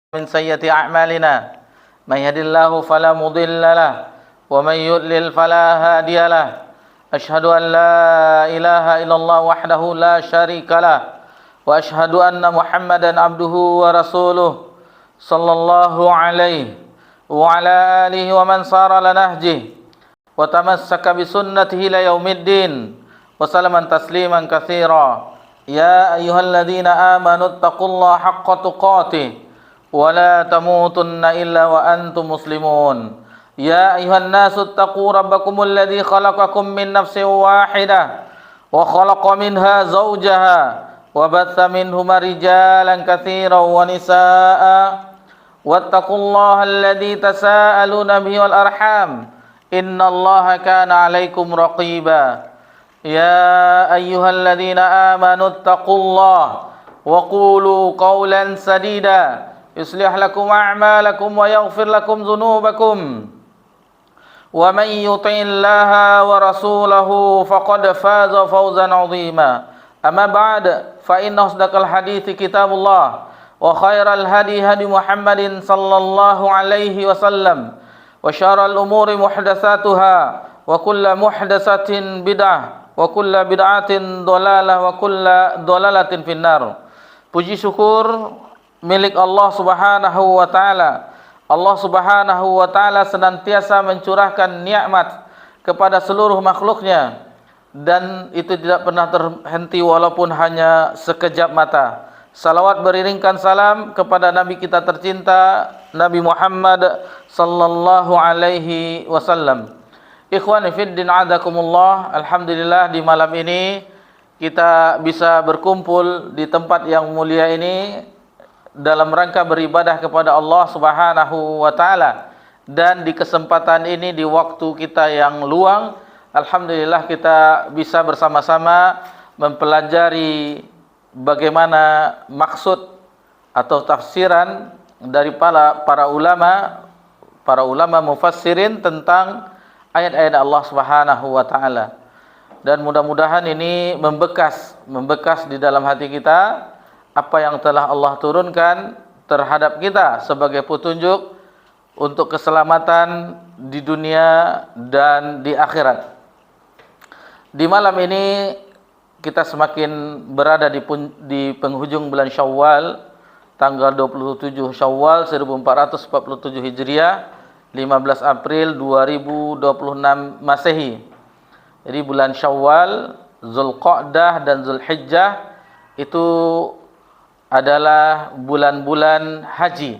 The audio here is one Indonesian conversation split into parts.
من سيئات أعمالنا من يهد الله فلا مضل له ومن يضلل فلا هادي له أشهد أن لا إله إلا الله وحده لا شريك له وأشهد أن محمدا عبده ورسوله صلى الله عليه وعلى آله ومن صار على نهجه وتمسك بسنته إلى يوم الدين وسلم تسليما كثيرا يا أيها الذين آمنوا اتقوا الله حق تقاته ولا تموتن إلا وأنتم مسلمون يا أيها الناس اتقوا ربكم الذي خلقكم من نفس واحدة وخلق منها زوجها وبث منهما رجالا كثيرا ونساء واتقوا الله الذي تساءلون به والأرحام إن الله كان عليكم رقيبا يا أيها الذين آمنوا اتقوا الله وقولوا قولا سديدا يصلح لكم أعمالكم ويغفر لكم ذنوبكم ومن يطع الله ورسوله فقد فاز فوزا عظيما أما بعد فإن أصدق الحديث كتاب الله وخير الهدي هدي محمد صلى الله عليه وسلم وشر الأمور محدثاتها وكل محدثة بدعة وكل بدعة ضلالة وكل ضلالة في النار. Puji syukur milik Allah Subhanahu wa taala. Allah Subhanahu wa taala senantiasa mencurahkan nikmat kepada seluruh makhluknya dan itu tidak pernah terhenti walaupun hanya sekejap mata. Salawat beriringkan salam kepada Nabi kita tercinta Nabi Muhammad sallallahu alaihi wasallam. Ikhwani fid din adakumullah, alhamdulillah di malam ini kita bisa berkumpul di tempat yang mulia ini dalam rangka beribadah kepada Allah Subhanahu wa taala. Dan di kesempatan ini di waktu kita yang luang, alhamdulillah kita bisa bersama-sama mempelajari bagaimana maksud atau tafsiran dari para ulama mufassirin tentang ayat-ayat Allah Subhanahu wa taala. Dan mudah-mudahan ini membekas di dalam hati kita apa yang telah Allah turunkan terhadap kita sebagai petunjuk untuk keselamatan di dunia dan di akhirat. Di malam ini kita semakin berada di penghujung bulan Syawal, tanggal 27 Syawal 1447 Hijriah, 15 April 2026 Masehi. Jadi bulan Syawal, Zulqa'dah dan Zulhijjah itu adalah bulan-bulan haji.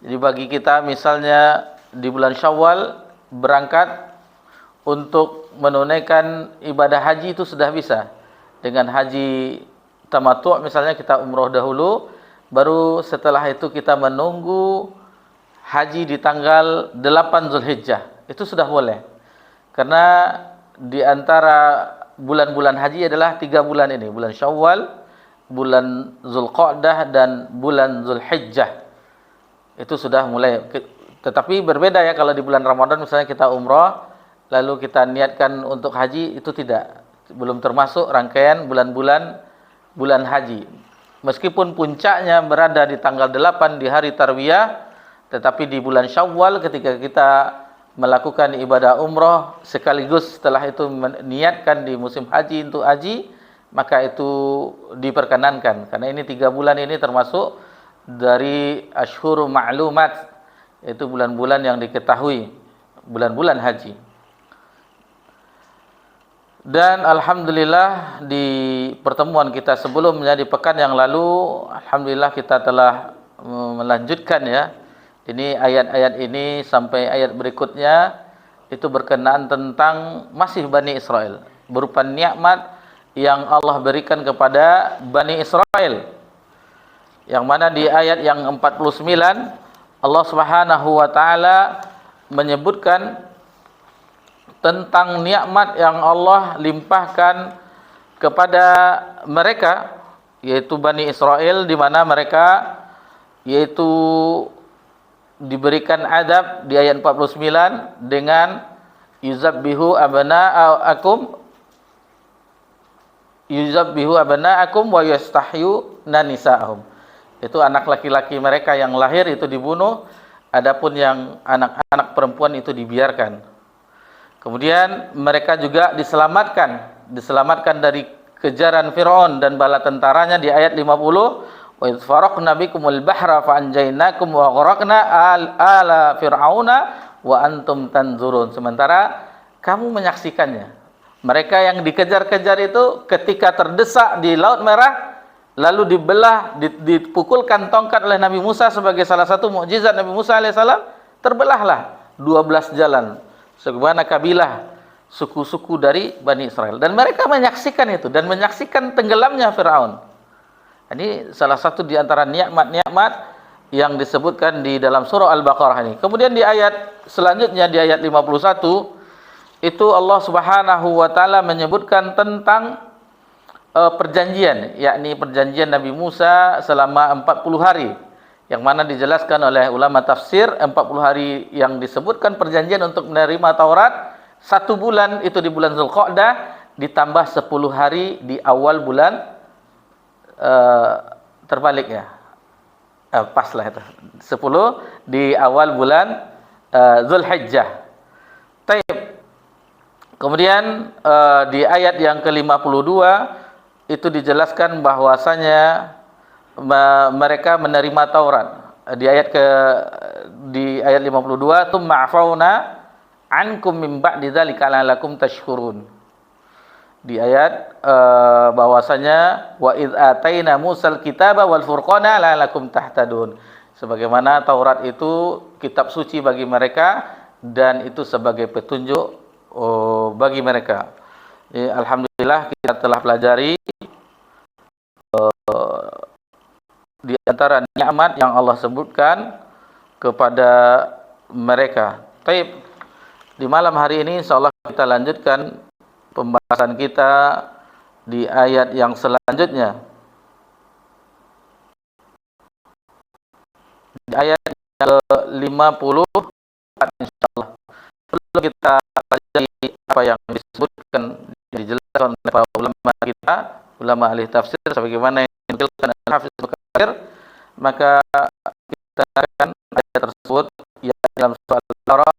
Jadi bagi kita misalnya di bulan Syawal berangkat untuk menunaikan ibadah haji itu sudah bisa. Dengan haji tamattu' misalnya kita umroh dahulu, baru setelah itu kita menunggu haji di tanggal 8 Zulhijjah. Itu sudah boleh. Karena di antara bulan-bulan haji adalah 3 bulan ini, bulan Syawal, bulan Zulqa'dah dan bulan Zulhijjah. Itu sudah mulai. Tetapi berbeda ya kalau di bulan Ramadan misalnya kita umrah lalu kita niatkan untuk haji, itu tidak, belum termasuk rangkaian bulan haji. Meskipun puncaknya berada di tanggal 8 di hari Tarwiyah, tetapi di bulan Syawal ketika kita melakukan ibadah umrah sekaligus setelah itu niatkan di musim haji untuk haji, maka itu diperkenankan. Karena ini 3 bulan ini termasuk dari Ashhurul Ma'lumat, yaitu bulan-bulan yang diketahui, bulan-bulan haji. Dan alhamdulillah di pertemuan kita sebelumnya di pekan yang lalu, alhamdulillah kita telah melanjutkan ya. Ini ayat-ayat ini sampai ayat berikutnya itu berkenaan tentang masih Bani Israel, berupa nikmat yang Allah berikan kepada Bani Israel. Yang mana di ayat yang 49 Allah Subhanahu wa taala menyebutkan tentang nikmat yang Allah limpahkan kepada mereka, yaitu Bani Israel, di mana mereka yaitu diberikan adab di ayat 49 dengan yuzabbihu abna'akum wa yastahyu nisa'ahum. Itu anak laki-laki mereka yang lahir itu dibunuh, adapun yang anak-anak perempuan itu dibiarkan. Kemudian mereka juga diselamatkan dari kejaran Firaun dan bala tentaranya di ayat 50. Wa idz faraqna bikumul bahra fa anjaynakum wa gharaqna ala fir'auna wa antum tanzurun. Sementara kamu menyaksikannya. Mereka yang dikejar-kejar itu ketika terdesak di Laut Merah, lalu dibelah, dipukulkan tongkat oleh Nabi Musa sebagai salah satu mukjizat Nabi Musa alaihissalam, terbelahlah 12 jalan. Sebagaimana kabilah suku-suku dari Bani Israel, dan mereka menyaksikan itu dan menyaksikan tenggelamnya Firaun. Ini salah satu di antara nikmat-nikmat yang disebutkan di dalam surah Al-Baqarah ini. Kemudian di ayat selanjutnya, di ayat 51, itu Allah Subhanahu wa taala menyebutkan tentang perjanjian, yakni perjanjian Nabi Musa selama 40 hari. Yang mana dijelaskan oleh ulama tafsir, 40 hari yang disebutkan perjanjian untuk menerima Taurat, 1 bulan itu di bulan Zulqa'dah, ditambah 10 hari di awal bulan, terbalik ya, pas lah itu, 10 di awal bulan Zulhijjah. Taib. Kemudian di ayat yang ke-52 itu dijelaskan bahwasanya mereka menerima Taurat. Di ayat 52, tsumma afauna ankum min ba'di dzalika la'allakum tashkurun. Di ayat bahwasanya wa idz ataina Musal kitaba wal furqana la'allakum tahtadun. Sebagaimana Taurat itu kitab suci bagi mereka dan itu sebagai petunjuk bagi mereka. Alhamdulillah kita telah pelajari di antara nikmat yang Allah sebutkan kepada mereka. Baik, di malam hari ini insyaallah kita lanjutkan pembahasan kita di ayat yang selanjutnya. Di ayat ke-50 insyaallah. Perlu kita pelajari apa yang disebutkan, dijelaskan oleh para ulama kita, ulama ahli tafsir sebagaimana yang dinukilkan oleh Hafiz Bukhari, maka kita akan ayat tersebut yang dalam surah Al-Baqarah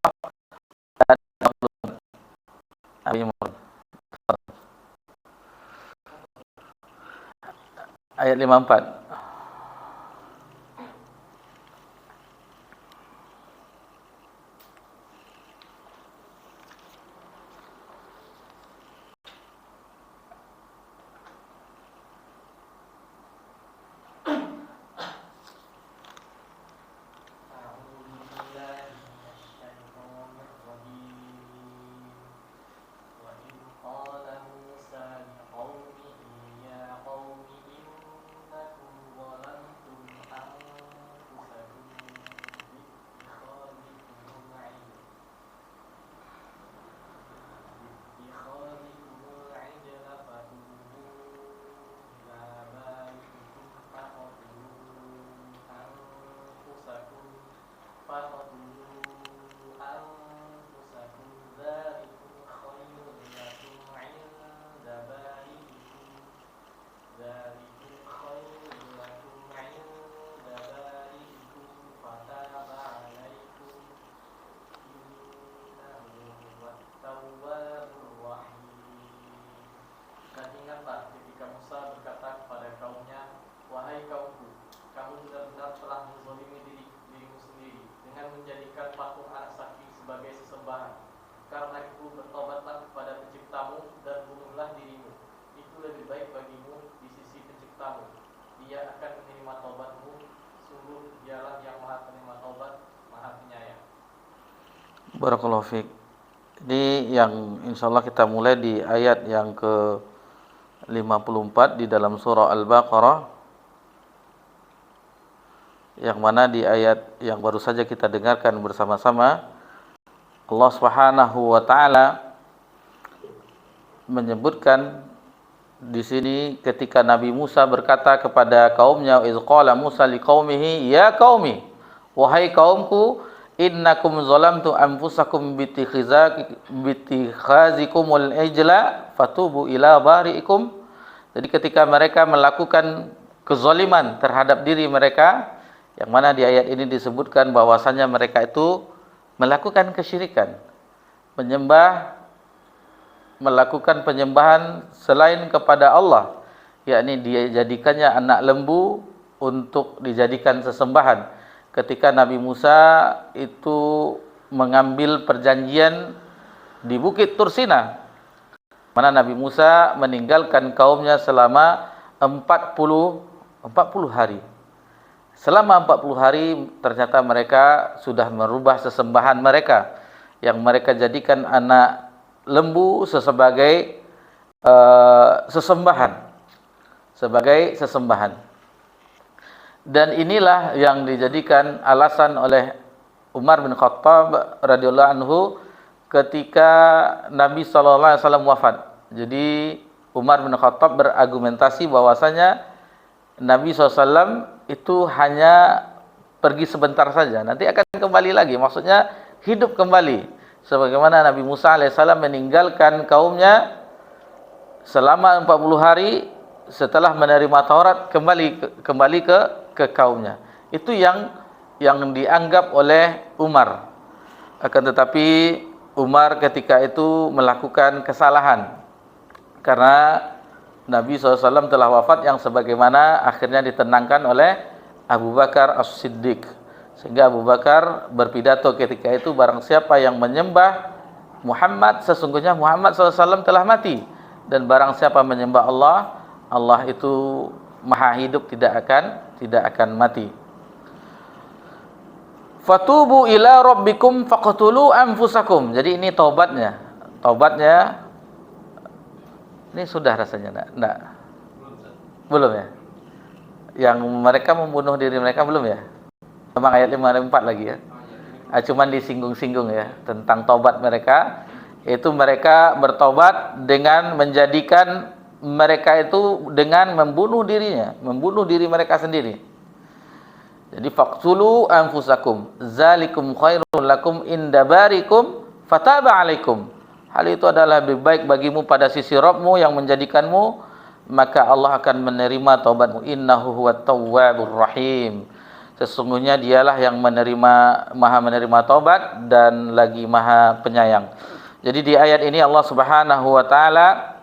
ayat 54. Barakallahu fiik. Ini yang insyaallah kita mulai di ayat yang ke-54 di dalam surah Al-Baqarah, yang mana di ayat yang baru saja kita dengarkan bersama-sama, Allah Subhanahu wa taala menyebutkan di sini ketika Nabi Musa berkata kepada kaumnya, "Idz qala Musa liqaumihi ya qaumi, wahai kaumku, innakum zalamtu anfusakum bitikhazikumul ijla fatubu ila bari'ikum." Jadi ketika mereka melakukan kezaliman terhadap diri mereka, yang mana di ayat ini disebutkan bahwasanya mereka itu melakukan kesyirikan, melakukan penyembahan selain kepada Allah, yakni dia jadikannya anak lembu untuk dijadikan sesembahan. Ketika Nabi Musa itu mengambil perjanjian di Bukit Tursina, mana Nabi Musa meninggalkan kaumnya selama 40 hari. Selama 40 hari ternyata mereka sudah merubah sesembahan mereka, yang mereka jadikan anak lembu sebagai sesembahan. Dan inilah yang dijadikan alasan oleh Umar bin Khattab radhiyallahu anhu ketika Nabi SAW wafat. Jadi Umar bin Khattab berargumentasi bahwasanya Nabi SAW itu hanya pergi sebentar saja, nanti akan kembali lagi, maksudnya hidup kembali. Sebagaimana Nabi Musa alaihissalam meninggalkan kaumnya selama 40 hari, setelah menerima Taurat kembali ke kaumnya. Itu yang dianggap oleh Umar. Akan tetapi Umar ketika itu melakukan kesalahan, karena Nabi SAW telah wafat, yang sebagaimana akhirnya ditenangkan oleh Abu Bakar As-Siddiq. Sehingga Abu Bakar berpidato ketika itu, barang siapa yang menyembah Muhammad, sesungguhnya Muhammad SAW telah mati. Dan barang siapa menyembah Allah, Allah itu maha hidup, tidak akan mati. Fatubu ila rabbikum faqtulu anfusakum. Jadi ini taubatnya. Ini sudah rasanya enggak? Belum ya? Yang mereka membunuh diri mereka belum ya? Memang ayat 54 lagi ya. Cuman disinggung-singgung ya tentang taubat mereka. Itu mereka bertaubat dengan menjadikan mereka itu dengan membunuh diri mereka sendiri. Jadi faqtulu anfusakum zalikum khairul lakum inda barikum fataba alaikum. Hal itu adalah lebih baik bagimu pada sisi Rabbmu yang menjadikanmu, maka Allah akan menerima taubatmu. Innahu huwat tawwabur rahim. Sesungguhnya dialah yang maha menerima taubat dan lagi maha penyayang. Jadi di ayat ini Allah Subhanahu wa taala,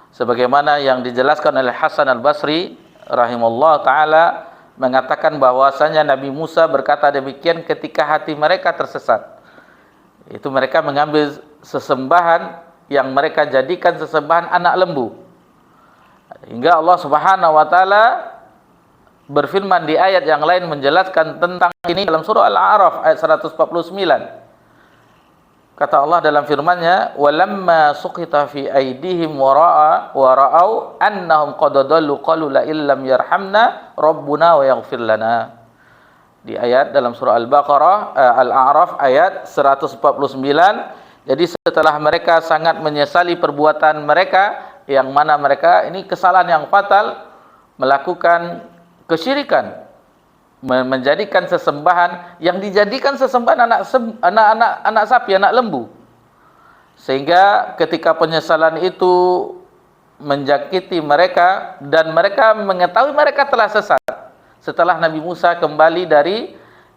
sebagaimana yang dijelaskan oleh Hasan Al-Basri rahimahullah taala, mengatakan bahwasanya Nabi Musa berkata demikian ketika hati mereka tersesat. Itu mereka mengambil sesembahan yang mereka jadikan sesembahan anak lembu. Hingga Allah Subhanahu wa taala berfirman di ayat yang lain menjelaskan tentang ini dalam surah Al-A'raf ayat 149. Kata Allah dalam firman-Nya, "Walamma suqita fi aydihim wa ra'au annahum qad dallu qalu la illam yarhamna rabbuna wa yaghfir lana." Di ayat dalam surah Al-Baqarah Al-A'raf ayat 149. Jadi setelah mereka sangat menyesali perbuatan mereka, yang mana mereka ini kesalahan yang fatal, melakukan kesyirikan, menjadikan sesembahan yang dijadikan sesembahan anak sapi, anak lembu. Sehingga ketika penyesalan itu menjangkiti mereka dan mereka mengetahui mereka telah sesat, setelah Nabi Musa kembali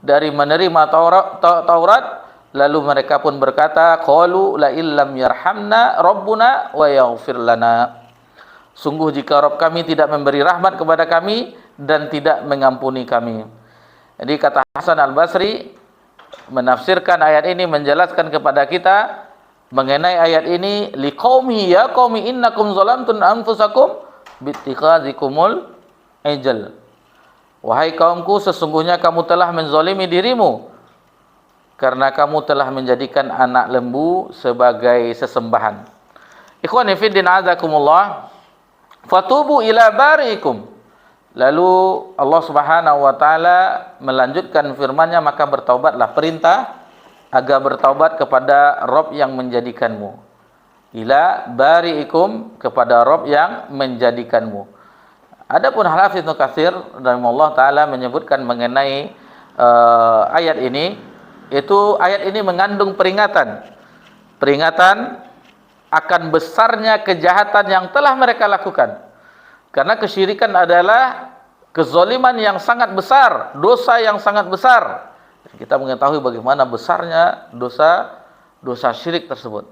dari menerima Taurat, lalu mereka pun berkata, qalu la illam yarhamna rabbuna wa yaghfir lana. Sungguh jika Rabb kami tidak memberi rahmat kepada kami dan tidak mengampuni kami. Jadi kata Hasan Al-Basri menafsirkan ayat ini, menjelaskan kepada kita mengenai ayat ini, liqaumi ya qaumi innakum zalamtum anfusakum bittikhadzikumul ijl. Wahai kaumku, sesungguhnya kamu telah menzalimi dirimu karena kamu telah menjadikan anak lembu sebagai sesembahan. Ikhwani fi din azakumullah, fatubu ila bariikum. Lalu Allah Subhanahu wa taala melanjutkan firman-Nya, maka bertaubatlah, perintah agar bertaubat kepada Rabb yang menjadikanmu. Ila bariikum, kepada Rabb yang menjadikanmu. Adapun Al-Hafidz Ibnu Katsir rahimahullah taala menyebutkan mengenai ayat ini, itu ayat ini mengandung peringatan akan besarnya kejahatan yang telah mereka lakukan. Karena kesyirikan adalah kezaliman yang sangat besar, dosa yang sangat besar. Kita mengetahui bagaimana besarnya dosa syirik tersebut.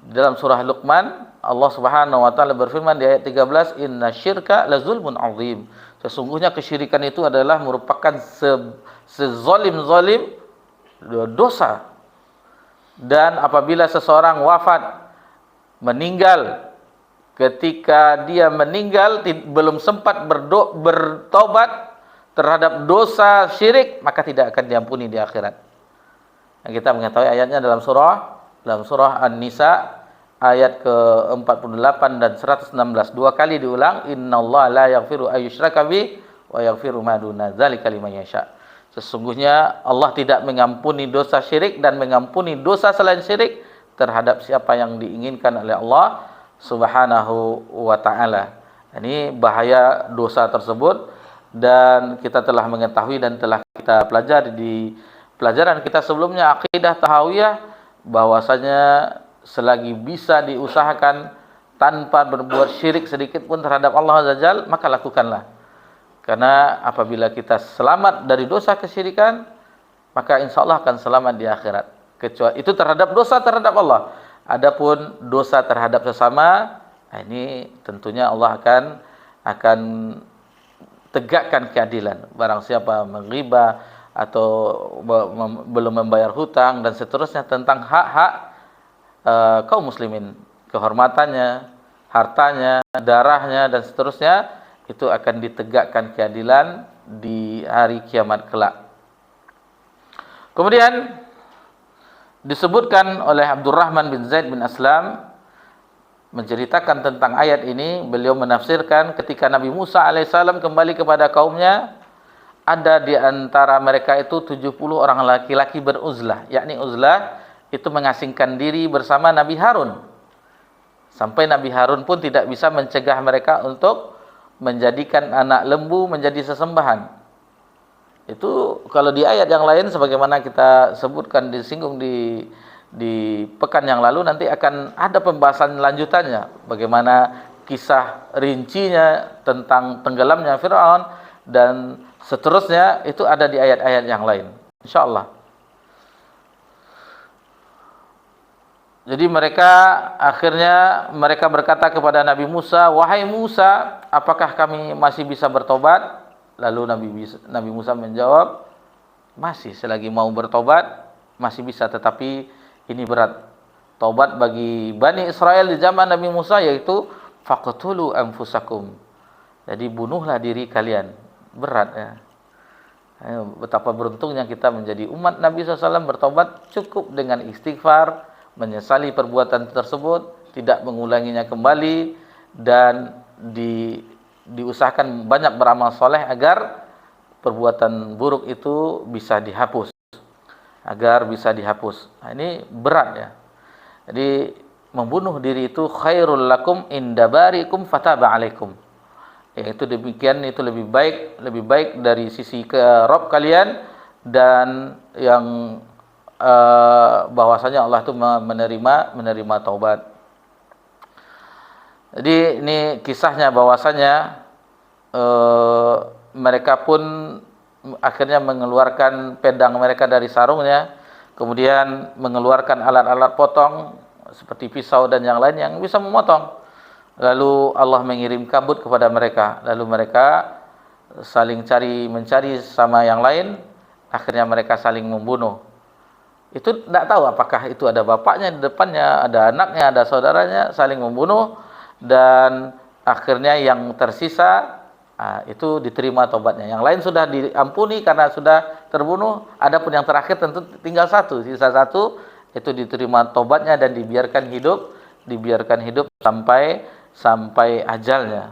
Dalam surah Luqman, Allah Subhanahu wa taala berfirman di ayat 13, "Inna syirka la zulmun 'adzim." Sesungguhnya kesyirikan itu adalah merupakan sezalim-zalim dosa. Dan apabila seseorang wafat, meninggal, ketika dia meninggal belum sempat bertobat terhadap dosa syirik, maka tidak akan diampuni di akhirat. Dan kita mengetahui ayatnya dalam surah An-Nisa ayat ke-48 dan 116. Dua kali diulang, innallaha la yaghfiru ayyushraka bih wa yaghfiru ma duna dzalika liman yasha. Sesungguhnya Allah tidak mengampuni dosa syirik dan mengampuni dosa selain syirik terhadap siapa yang diinginkan oleh Allah Subhanahu wa taala. Ini bahaya dosa tersebut, dan kita telah mengetahui dan telah kita pelajari di pelajaran kita sebelumnya, akidah tahawiyah, bahwasanya selagi bisa diusahakan tanpa berbuat syirik sedikit pun terhadap Allah Azza Jalla, maka lakukanlah. Karena apabila kita selamat dari dosa kesyirikan, maka insya Allah akan selamat di akhirat. Kecuali itu terhadap dosa terhadap Allah. Adapun dosa terhadap sesama, ini tentunya Allah akan tegakkan keadilan. Barang siapa menghibah atau belum membayar hutang dan seterusnya tentang hak-hak kaum muslimin, kehormatannya, hartanya, darahnya dan seterusnya, itu akan ditegakkan keadilan di hari kiamat kelak. Kemudian disebutkan oleh Abdurrahman bin Zaid bin Aslam menceritakan tentang ayat ini. Beliau menafsirkan ketika Nabi Musa alaihissalam kembali kepada kaumnya, ada di antara mereka itu 70 orang laki-laki beruzlah, yakni uzlah itu mengasingkan diri bersama Nabi Harun. Sampai Nabi Harun pun tidak bisa mencegah mereka untuk menjadikan anak lembu menjadi sesembahan. Itu kalau di ayat yang lain sebagaimana kita sebutkan, disinggung di pekan yang lalu, nanti akan ada pembahasan lanjutannya bagaimana kisah rincinya tentang tenggelamnya Firaun dan seterusnya, itu ada di ayat-ayat yang lain insyaallah. Jadi akhirnya mereka berkata kepada Nabi Musa, "Wahai Musa, apakah kami masih bisa bertobat?" Lalu Nabi Musa menjawab, "Masih, selagi mau bertobat masih bisa, tetapi ini berat. Tobat bagi Bani Israel di zaman Nabi Musa yaitu faqtulu anfusakum." Jadi bunuhlah diri kalian. Berat ya. Betapa beruntungnya kita menjadi umat Nabi SAW, bertobat cukup dengan istighfar, menyesali perbuatan tersebut, tidak mengulanginya kembali, dan diusahakan banyak beramal soleh agar perbuatan buruk itu bisa dihapus. Nah, ini berat ya. Jadi membunuh diri itu khairul lakum inda barikum fataba alaikum. Itu demikian, itu lebih baik dari sisi ke Rabb kalian, dan yang bahwasanya Allah itu menerima taubat. Jadi ini kisahnya bahwasanya mereka pun akhirnya mengeluarkan pedang mereka dari sarungnya, kemudian mengeluarkan alat-alat potong seperti pisau dan yang lain yang bisa memotong. Lalu Allah mengirim kabut kepada mereka. Lalu mereka saling mencari sama yang lain. Akhirnya mereka saling membunuh. Itu tidak tahu apakah itu ada bapaknya di depannya, ada anaknya, ada saudaranya, saling membunuh. Dan akhirnya yang tersisa itu diterima tobatnya. Yang lain sudah diampuni karena sudah terbunuh. Adapun yang terakhir tentu tinggal satu. Sisa satu itu diterima tobatnya dan dibiarkan hidup sampai ajalnya.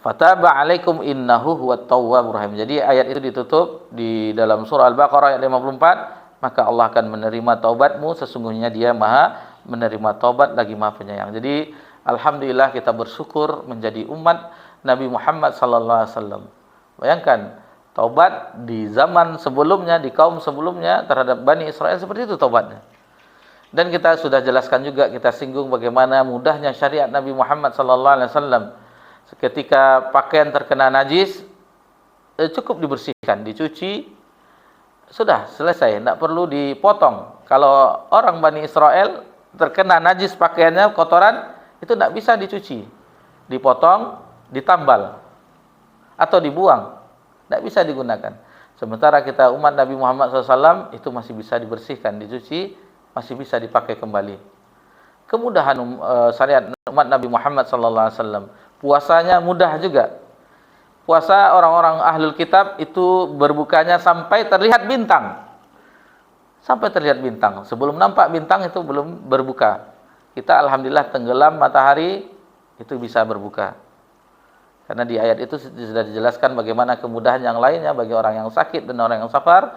Fataba alaikum innahu huwat tawwabur rahim. Jadi ayat itu ditutup di dalam surah Al-Baqarah ayat 54, maka Allah akan menerima taubatmu, sesungguhnya Dia Maha menerima taubat lagi Maha penyayang. Jadi alhamdulillah kita bersyukur menjadi umat Nabi Muhammad sallallahu alaihi wasallam. Bayangkan taubat di zaman sebelumnya, di kaum sebelumnya terhadap Bani Israel seperti itu taubatnya. Dan kita sudah jelaskan juga, kita singgung bagaimana mudahnya syariat Nabi Muhammad sallallahu alaihi wasallam. Ketika pakaian terkena najis, cukup dibersihkan, dicuci, sudah selesai, tidak perlu dipotong. Kalau orang Bani Israel terkena najis pakaiannya, kotoran, itu tidak bisa dicuci, dipotong, ditambal, atau dibuang, tidak bisa digunakan. Sementara kita umat Nabi Muhammad SAW itu masih bisa dibersihkan, dicuci, masih bisa dipakai kembali. Kemudahan syariat umat Nabi Muhammad SAW. Puasanya mudah juga. Puasa orang-orang ahlul kitab itu berbukanya sampai terlihat bintang. Sampai terlihat bintang. Sebelum nampak bintang itu belum berbuka. Kita alhamdulillah tenggelam matahari itu bisa berbuka. Karena di ayat itu sudah dijelaskan bagaimana kemudahan yang lainnya bagi orang yang sakit dan orang yang safar.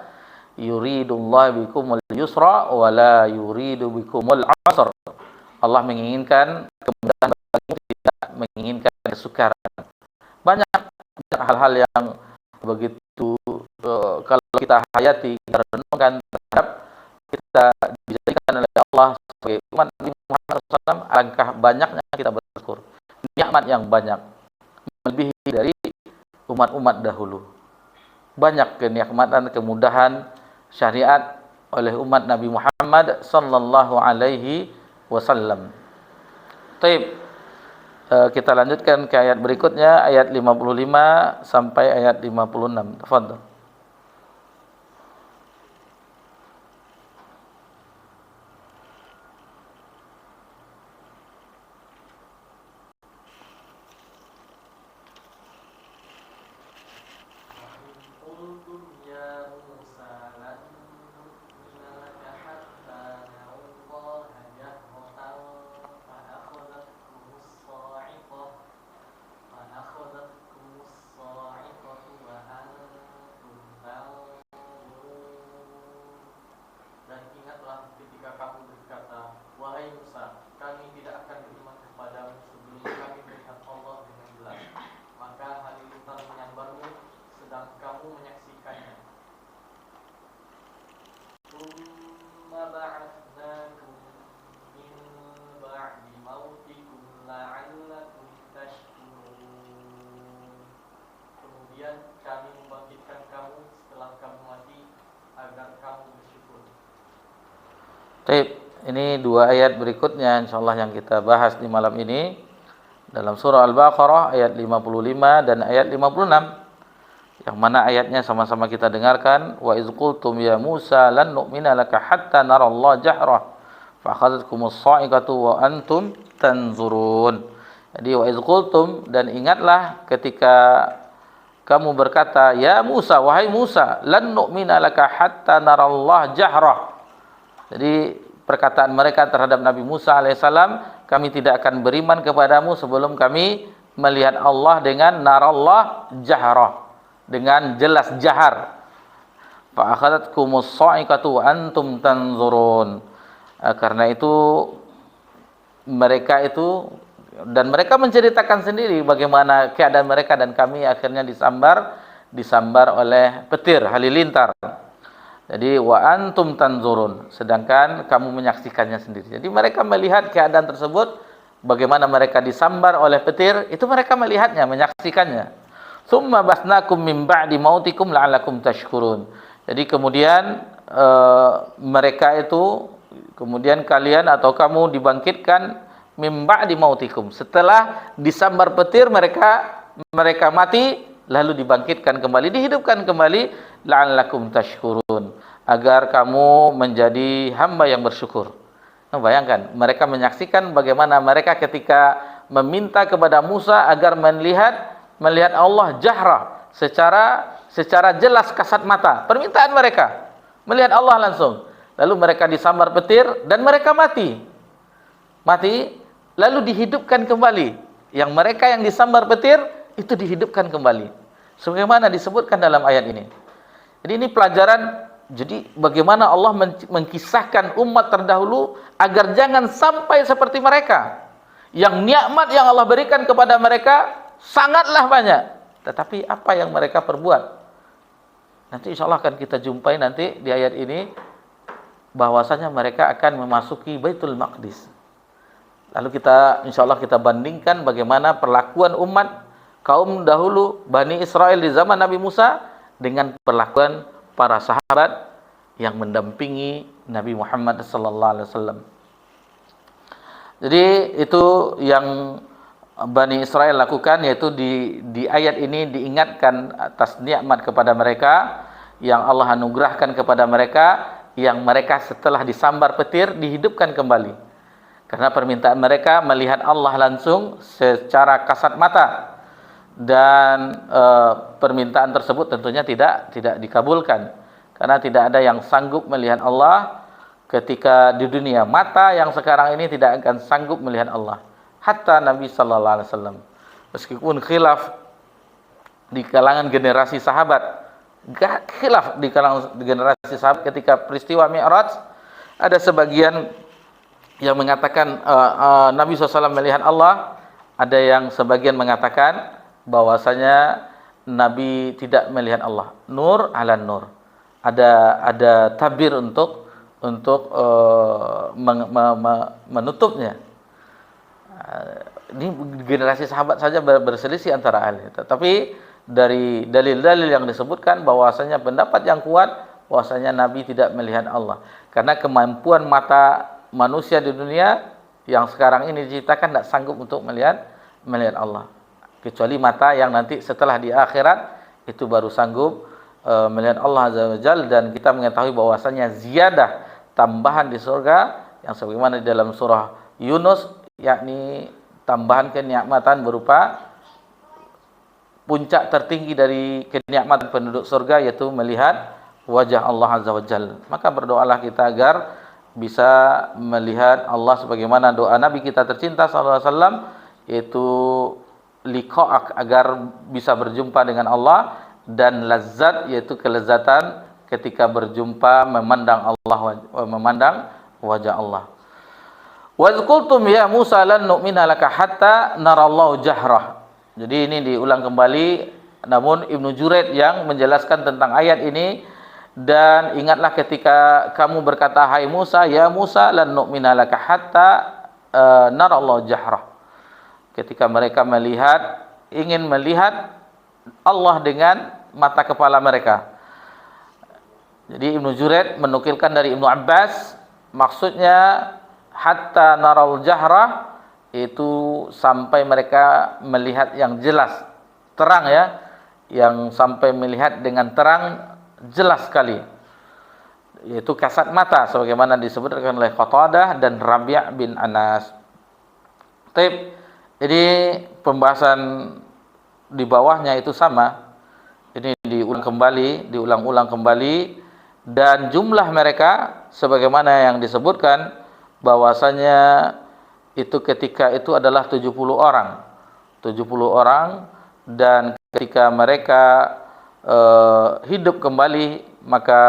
Yuridullahu bikumul yusra wa la yuridu bikumul usra. Allah menginginkan kemudahan bagi tidak menginginkan kesukaran. Banyak hal-hal yang begitu kalau kita hayati, kita renungkan terhadap kita dijadikan oleh Allah sebagai umat Nabi Muhammad SAW, alangkah banyaknya kita bersyukur. Nikmat yang banyak melebihi dari umat-umat dahulu. Banyak kenikmatan, kemudahan syariat oleh umat Nabi Muhammad sallallahu alaihi wasallam. Baik. Kita lanjutkan ke ayat berikutnya, ayat 55 sampai ayat 56. Tafadhol. Baik, ini dua ayat berikutnya insyaallah yang kita bahas di malam ini dalam surah Al-Baqarah ayat 55 dan ayat 56. Yang mana ayatnya sama-sama kita dengarkan, wa iz qultum ya Musa lan nu'mina laka hatta narallaha jahrah fa akhadhatkumus sa'iqatu wa antum tanzurun. Jadi wa iz qultum, dan ingatlah ketika kamu berkata, ya Musa, wahai Musa, lan nu'mina laka hatta narallaha jahrah. Jadi perkataan mereka terhadap Nabi Musa alaihissalam, kami tidak akan beriman kepadamu sebelum kami melihat Allah dengan narallah jahrah, dengan jelas jahar. Fa akhadhatkumus sa'iqatu wa antum tanzurun. Karena itu mereka menceritakan sendiri bagaimana keadaan mereka, dan kami akhirnya disambar oleh petir halilintar. Jadi wa antum tanzurun, sedangkan kamu menyaksikannya sendiri. Jadi mereka melihat keadaan tersebut, bagaimana mereka disambar oleh petir, itu mereka melihatnya, menyaksikannya. Tsumma basnakum min ba'di mautikum la'allakum tashkurun. Jadi kemudian kemudian kalian atau kamu dibangkitkan min ba'di mautikum. Setelah disambar petir mereka mati, lalu dibangkitkan kembali, dihidupkan kembali, la'allakum tashkurun, agar kamu menjadi hamba yang bersyukur. Nah, bayangkan, mereka menyaksikan bagaimana mereka ketika meminta kepada Musa agar melihat Allah jahra, secara jelas kasat mata. Permintaan mereka melihat Allah langsung. Lalu mereka disambar petir dan mereka mati, lalu dihidupkan kembali. Yang mereka yang disambar petir itu dihidupkan kembali, sebagaimana disebutkan dalam ayat ini. Jadi ini pelajaran, jadi bagaimana Allah mengkisahkan umat terdahulu agar jangan sampai seperti mereka, yang nikmat yang Allah berikan kepada mereka sangatlah banyak, tetapi apa yang mereka perbuat. Nanti insya Allah akan kita jumpai nanti di ayat ini, bahwasanya mereka akan memasuki Baitul Maqdis. Lalu insya Allah kita bandingkan bagaimana perlakuan umat kaum dahulu Bani Israel di zaman Nabi Musa dengan perlakuan para sahabat yang mendampingi Nabi Muhammad sallallahu alaihi wasallam. Jadi itu yang Bani Israel lakukan, yaitu di ayat ini diingatkan atas nikmat kepada mereka yang Allah anugerahkan kepada mereka, yang mereka setelah disambar petir dihidupkan kembali. Karena permintaan mereka melihat Allah langsung secara kasat mata, dan permintaan tersebut tentunya tidak dikabulkan, karena tidak ada yang sanggup melihat Allah ketika di dunia. Mata yang sekarang ini tidak akan sanggup melihat Allah. Hatta Nabi sallallahu alaihi wasallam, meskipun khilaf di kalangan generasi sahabat, khilaf di kalangan generasi sahabat ketika peristiwa Mi'raj, ada sebagian yang mengatakan Nabi SAW melihat Allah, ada yang sebagian mengatakan bahwasanya Nabi tidak melihat Allah. Nur ala nur. Ada tabir untuk menutupnya. Ini generasi sahabat saja berselisih antara ahli. Tapi dari dalil-dalil yang disebutkan bahwasanya pendapat yang kuat bahwasanya Nabi tidak melihat Allah, karena kemampuan mata manusia di dunia yang sekarang ini diceritakan tidak sanggup untuk melihat Allah, kecuali mata yang nanti setelah di akhirat itu baru sanggup melihat Allah Azza wa Jalla. Dan kita mengetahui bahwasanya ziyadah, tambahan di surga yang sebagaimana di dalam surah Yunus, yakni tambahan kenikmatan berupa puncak tertinggi dari kenikmatan penduduk surga, yaitu melihat wajah Allah Azza wa Jalla. Maka berdoalah kita agar bisa melihat Allah sebagaimana doa Nabi kita tercinta sallallahu alaihi wasallam, yaitu liqa', agar bisa berjumpa dengan Allah, dan lazat, yaitu kelezatan ketika berjumpa memandang Allah, memandang wajah Allah. Wa qultum ya Musa lan nu'mina laka hatta narallahu jahrah. Jadi ini diulang kembali, namun Ibnu Juraid yang menjelaskan tentang ayat ini. Dan ingatlah ketika kamu berkata, hai Musa, ya Musa lan nu'mina laka hatta narallahu jahrah. Ketika mereka ingin melihat Allah dengan mata kepala mereka. Jadi Ibnu Juraid menukilkan dari Ibnu Abbas, maksudnya hatta naral jahrah itu sampai mereka melihat yang jelas, terang ya, yang sampai melihat dengan terang jelas sekali, yaitu kasat mata sebagaimana disebutkan oleh Qatadah dan Rabi' bin Anas. Ini pembahasan di bawahnya itu sama. Ini diulang-ulang kembali, dan jumlah mereka sebagaimana yang disebutkan bahwasanya itu ketika itu adalah 70 orang. 70 orang, dan ketika mereka hidup kembali, maka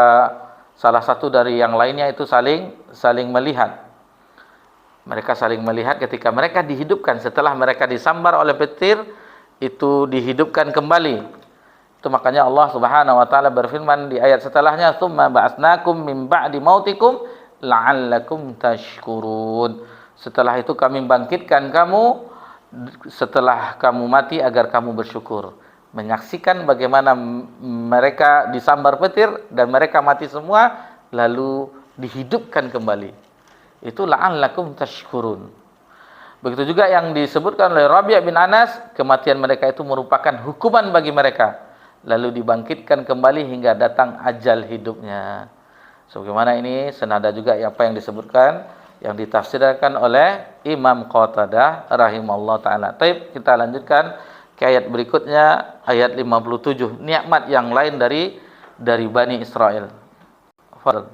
salah satu dari yang lainnya itu saling melihat. Mereka saling melihat ketika mereka dihidupkan setelah mereka disambar oleh petir, itu dihidupkan kembali. Itu makanya Allah Subhanahu wa taala berfirman di ayat setelahnya, "Tsumma ba'atsnakum min ba'di mautikum la'allakum tashkurun." Setelah itu kami bangkitkan kamu setelah kamu mati agar kamu bersyukur. Menyaksikan bagaimana mereka disambar petir dan mereka mati semua, lalu dihidupkan kembali. Itu la'allakum tashkurun. Begitu juga yang disebutkan oleh Rabi' bin Anas, kematian mereka itu merupakan hukuman bagi mereka, lalu dibangkitkan kembali hingga datang ajal hidupnya. Sebagaimana ini senada juga apa yang disebutkan, yang ditafsirkan oleh Imam Qatadah rahimallahu taala. Baik, kita lanjutkan ke ayat berikutnya, ayat 57, nikmat yang lain dari Bani Israel. Fadhal.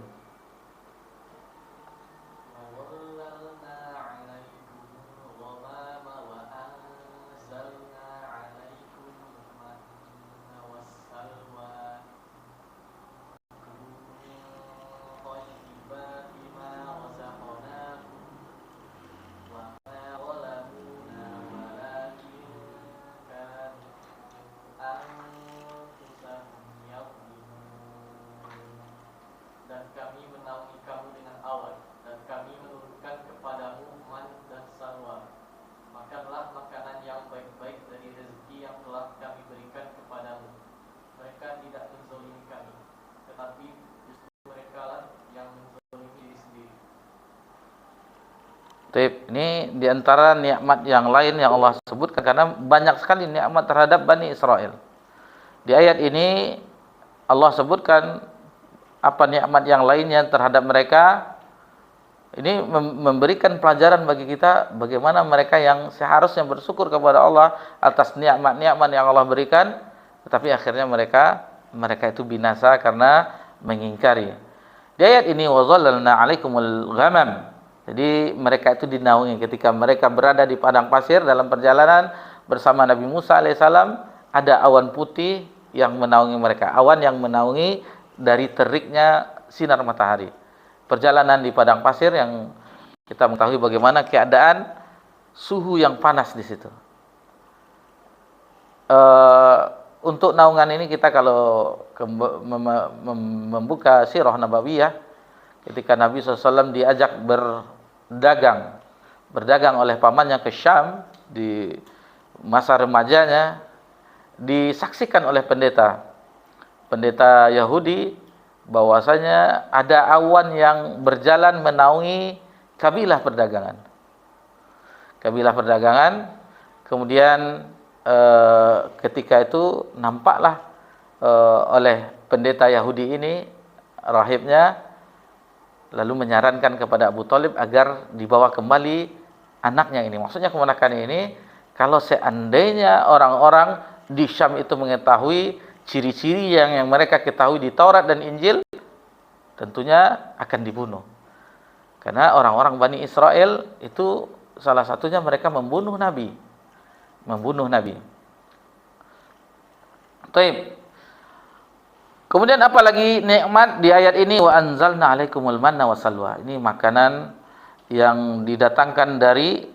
Dan Ini diantara nikmat yang lain yang Allah sebutkan, karena banyak sekali nikmat terhadap Bani Israel. Di ayat ini Allah sebutkan apa nikmat yang lainnya terhadap mereka. Ini memberikan pelajaran bagi kita bagaimana mereka yang seharusnya bersyukur kepada Allah atas nikmat-nikmat yang Allah berikan, tetapi akhirnya mereka itu binasa karena mengingkari. Di ayat ini wazallalna 'alaikumul ghamam. Jadi mereka itu dinaungi ketika mereka berada di padang pasir dalam perjalanan bersama Nabi Musa alaihissalam, ada awan putih yang menaungi mereka, awan yang menaungi dari teriknya sinar matahari. Perjalanan di padang pasir yang kita mengetahui bagaimana keadaan suhu yang panas di situ. Untuk naungan ini kita kalau membuka sirah nabawiyah, ketika Nabi SAW diajak berdagang oleh pamannya ke Syam di masa remajanya, disaksikan oleh pendeta Yahudi bahwasanya ada awan yang berjalan menaungi kabilah perdagangan. Kemudian ketika itu nampaklah oleh pendeta Yahudi ini, rahibnya, lalu menyarankan kepada Abu Thalib agar dibawa kembali anaknya ini. Maksudnya keponakan ini, kalau seandainya orang-orang di Syam itu mengetahui ciri-ciri yang mereka ketahui di Taurat dan Injil, tentunya akan dibunuh. Karena orang-orang Bani Israel itu salah satunya mereka membunuh Nabi. Taib. Kemudian apalagi nikmat di ayat ini, wa anzalna 'alaikumul manna wassalwa. Ini makanan yang didatangkan dari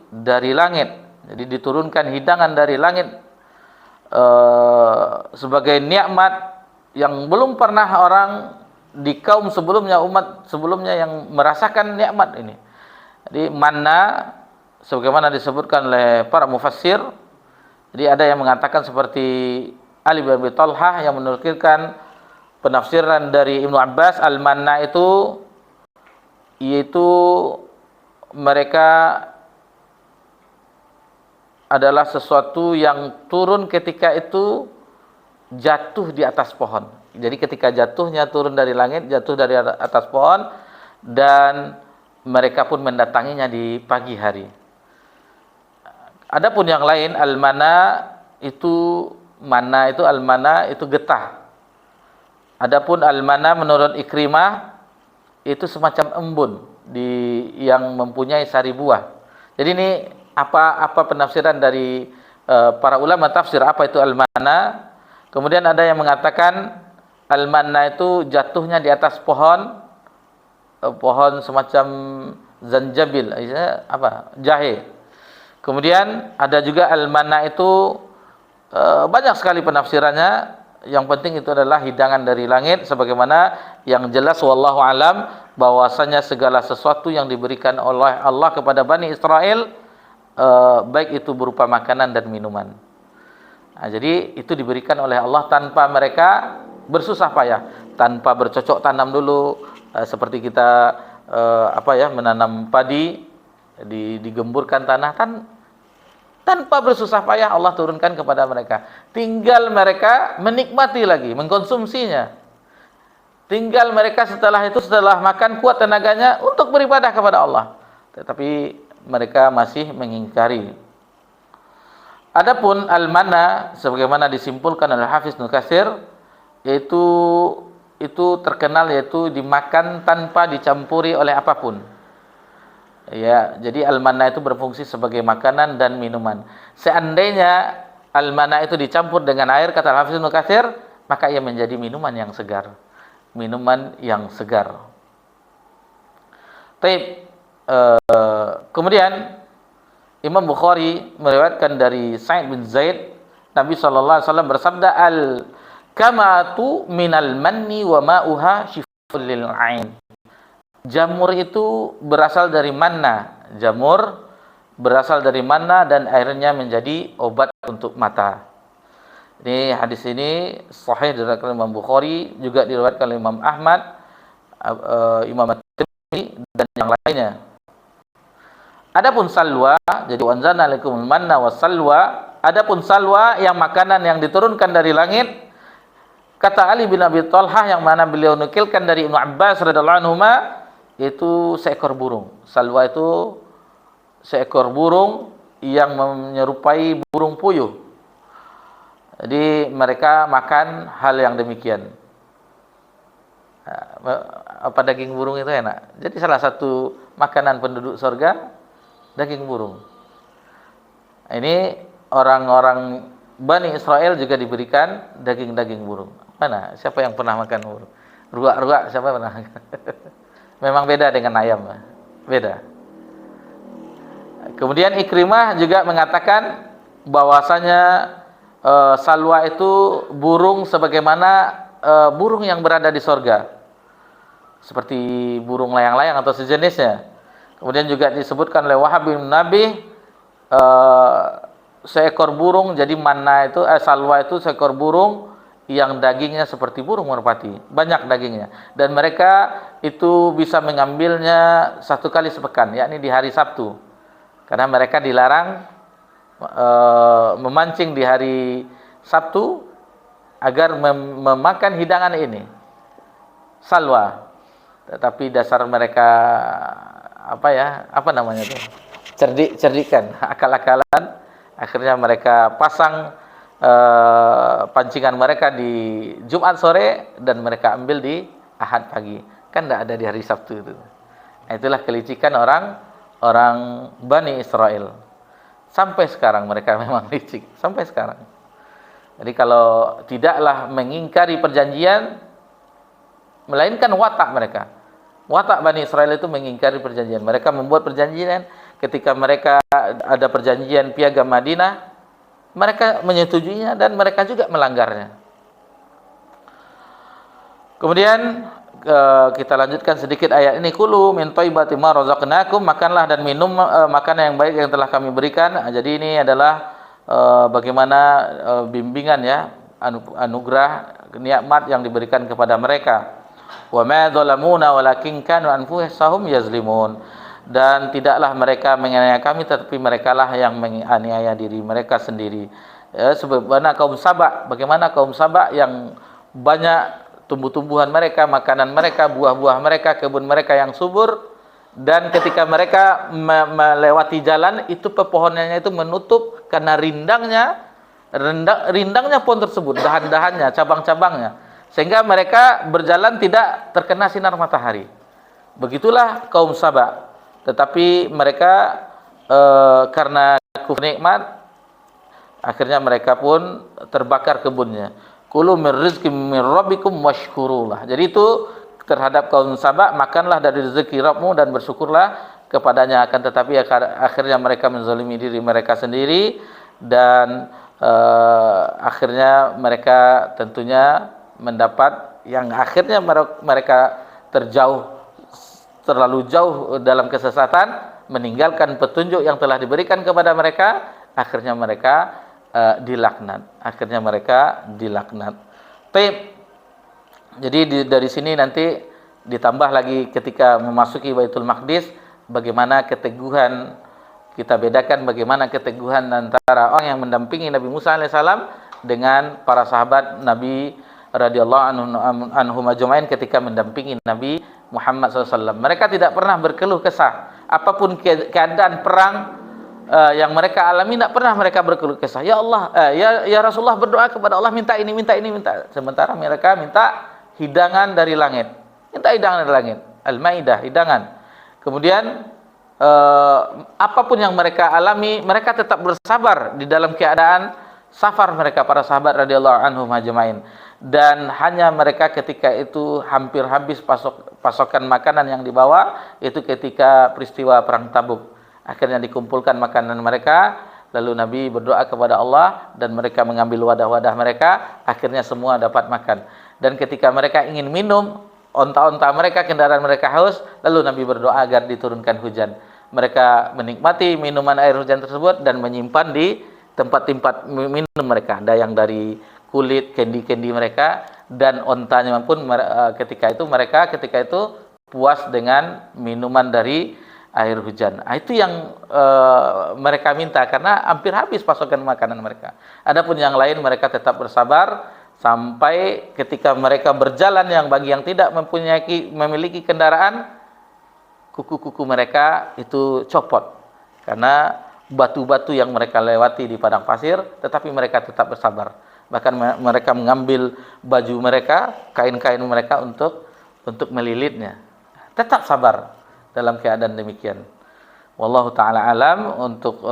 langit. Jadi diturunkan hidangan dari langit sebagai nikmat yang belum pernah orang di kaum sebelumnya, umat sebelumnya yang merasakan nikmat ini. Jadi manna sebagaimana disebutkan oleh para mufassir. Jadi ada yang mengatakan seperti Ali bin Abi Thalhah yang menukilkan penafsiran dari Ibnu Abbas, al-manna itu yaitu mereka adalah sesuatu yang turun ketika itu jatuh di atas pohon. Jadi ketika jatuhnya turun dari langit, jatuh dari atas pohon, dan mereka pun mendatanginya di pagi hari. Adapun yang lain, al-manna itu getah. Adapun al-manna menurut Ikrimah itu semacam embun yang mempunyai sari buah. Jadi ini apa penafsiran dari para ulama tafsir apa itu al-manna. Kemudian ada yang mengatakan al-manna itu jatuhnya di atas pohon semacam zanjabil, jahe. Kemudian ada juga al-manna itu banyak sekali penafsirannya. Yang penting itu adalah hidangan dari langit, sebagaimana yang jelas wallahu alam bahwasanya segala sesuatu yang diberikan oleh Allah kepada Bani Israel, baik itu berupa makanan dan minuman. Nah, jadi itu diberikan oleh Allah tanpa mereka bersusah payah, tanpa bercocok tanam dulu, seperti kita menanam padi, digemburkan tanah, tanpa bersusah payah Allah turunkan kepada mereka. Tinggal mereka menikmati lagi, mengkonsumsinya. Tinggal mereka setelah makan kuat tenaganya untuk beribadah kepada Allah. Tetapi mereka masih mengingkari. Adapun al-manna sebagaimana disimpulkan oleh Hafiz Ibnu Katsir, yaitu terkenal yaitu dimakan tanpa dicampuri oleh apapun. Ya, jadi al-manna itu berfungsi sebagai makanan dan minuman. Seandainya al-manna itu dicampur dengan air, kata Hafiz Ibnu Katsir, maka ia menjadi minuman yang segar. Kemudian Imam Bukhari meriwayatkan dari Sa'id bin Zaid, Nabi sallallahu alaihi wasallam bersabda, al-kamatu minal manni wa ma'uha shifa'un lil 'ain. Jamur itu berasal dari manna. Jamur berasal dari manna dan airnya menjadi obat untuk mata. Ini hadis ini sahih diriwayatkan oleh Imam Bukhari, juga diriwayatkan oleh Imam Ahmad, Imam At-Tirmidzi dan yang lainnya. Adapun salwa, jadi wanzalna alaikumul manna wassalwa, adapun salwa yang makanan yang diturunkan dari langit, kata Ali bin Abi Thalhah yang mana beliau nukilkan dari Ibnu Abbas radhiyallahu anhuma, itu seekor burung. Salwa itu seekor burung yang menyerupai burung puyuh. Jadi mereka makan hal yang demikian. Apa daging burung itu enak. Jadi salah satu makanan penduduk surga daging burung. Ini orang-orang Bani Israel juga diberikan daging-daging burung. Mana? Siapa yang pernah makan burung? Ruak-ruak siapa pernah? Memang beda dengan ayam. Beda. Kemudian Ikrimah juga mengatakan bahwasanya salwa itu burung sebagaimana burung yang berada di sorga, seperti burung layang-layang atau sejenisnya. Kemudian juga disebutkan oleh Wahab bin Nabi, seekor burung, jadi manna itu salwa itu seekor burung yang dagingnya seperti burung merpati, banyak dagingnya, dan mereka itu bisa mengambilnya 1 kali sepekan, yakni di hari Sabtu, karena mereka dilarang memancing di hari Sabtu agar memakan hidangan ini, salwa. Tetapi dasar mereka apa namanya itu, cerdikan, akal-akalan, akhirnya mereka pasang pancingan mereka di Jumat sore dan mereka ambil di Ahad pagi, kan tidak ada di hari Sabtu itu. Nah, itulah kelicikan orang Bani Israel. Sampai sekarang mereka memang licik, sampai sekarang. Jadi kalau tidaklah mengingkari perjanjian, melainkan watak mereka. Watak Bani Israel itu mengingkari perjanjian. Mereka membuat perjanjian ketika mereka ada perjanjian Piagam Madinah, mereka menyetujuinya dan mereka juga melanggarnya. Kemudian kita lanjutkan sedikit ayat ini. Kulu min thayyibati ma razaqnakum, makanlah dan minum makanan yang baik yang telah kami berikan. Jadi ini adalah bagaimana bimbingan ya, anugerah nikmat yang diberikan kepada mereka. Wa ma zalamuna walakin kanu anfusahum yazlimun, dan tidaklah mereka menganiaya kami, tetapi merekalah yang menganiaya diri mereka sendiri. Sebagaimana kaum Saba, bagaimana kaum Saba yang banyak tumbuh-tumbuhan mereka, makanan mereka, buah-buah mereka, kebun mereka yang subur, dan ketika mereka melewati jalan itu pepohonannya itu menutup karena rindangnya pohon tersebut, dahan-dahannya, cabang-cabangnya, sehingga mereka berjalan tidak terkena sinar matahari. Begitulah kaum Saba. Tetapi mereka karena kufur nikmat, akhirnya mereka pun terbakar kebunnya. Kulu min rizqi min rabbikum washkurulah. Jadi itu terhadap kaum Saba, makanlah dari rezeki Rabbmu dan bersyukurlah kepadanya. Akan tetapi akhirnya mereka menzalimi diri mereka sendiri, dan akhirnya mereka tentunya mendapat yang akhirnya mereka terlalu jauh dalam kesesatan, meninggalkan petunjuk yang telah diberikan kepada mereka. Akhirnya mereka dilaknat. Jadi dari sini nanti ditambah lagi ketika memasuki Baitul Maqdis, bagaimana keteguhan, kita bedakan bagaimana keteguhan antara orang yang mendampingi Nabi Musa alaihissalam dengan para sahabat Nabi radhiyallahu anhum ajmain ketika mendampingi Nabi Muhammad SAW. Mereka tidak pernah berkeluh kesah. Apapun keadaan perang yang mereka alami, tidak pernah mereka berkeluh kesah. Ya Allah, ya Rasulullah, berdoa kepada Allah, minta ini, minta ini, minta. Sementara mereka minta hidangan dari langit. Minta hidangan dari langit. Al-Maidah, hidangan. Kemudian apapun yang mereka alami, mereka tetap bersabar di dalam keadaan safar mereka, para sahabat radhiyallahu anhum ajmain. Dan hanya mereka ketika itu hampir habis pasokan makanan yang dibawa, itu ketika peristiwa perang Tabuk. Akhirnya dikumpulkan makanan mereka, lalu Nabi berdoa kepada Allah dan mereka mengambil wadah-wadah mereka, akhirnya semua dapat makan. Dan ketika mereka ingin minum, onta-onta mereka, kendaraan mereka haus, lalu Nabi berdoa agar diturunkan hujan. Mereka menikmati minuman air hujan tersebut dan menyimpan di tempat-tempat minum mereka. Ada yang dari kulit, kendi-kendi mereka, dan ontanya pun ketika itu puas dengan minuman dari air hujan. Itu yang mereka minta karena hampir habis pasokan makanan mereka. Adapun yang lain mereka tetap bersabar sampai ketika mereka berjalan, yang bagi yang tidak memiliki kendaraan, kuku-kuku mereka itu copot karena batu-batu yang mereka lewati di padang pasir, tetapi mereka tetap bersabar. Bahkan mereka mengambil baju mereka, kain-kain mereka untuk melilitnya. Tetap sabar dalam keadaan demikian. Wallahu taala alam. Untuk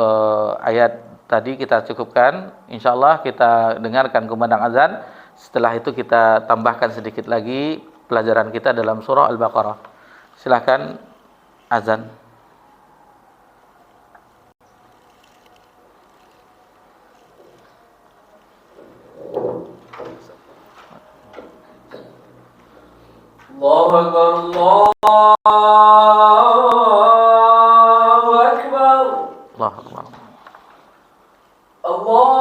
ayat tadi kita cukupkan. Insyaallah kita dengarkan kumandang azan. Setelah itu kita tambahkan sedikit lagi pelajaran kita dalam surah Al-Baqarah. Silakan azan. Allahu Akbar, Allahu Akbar, Allahu Akbar. Allahu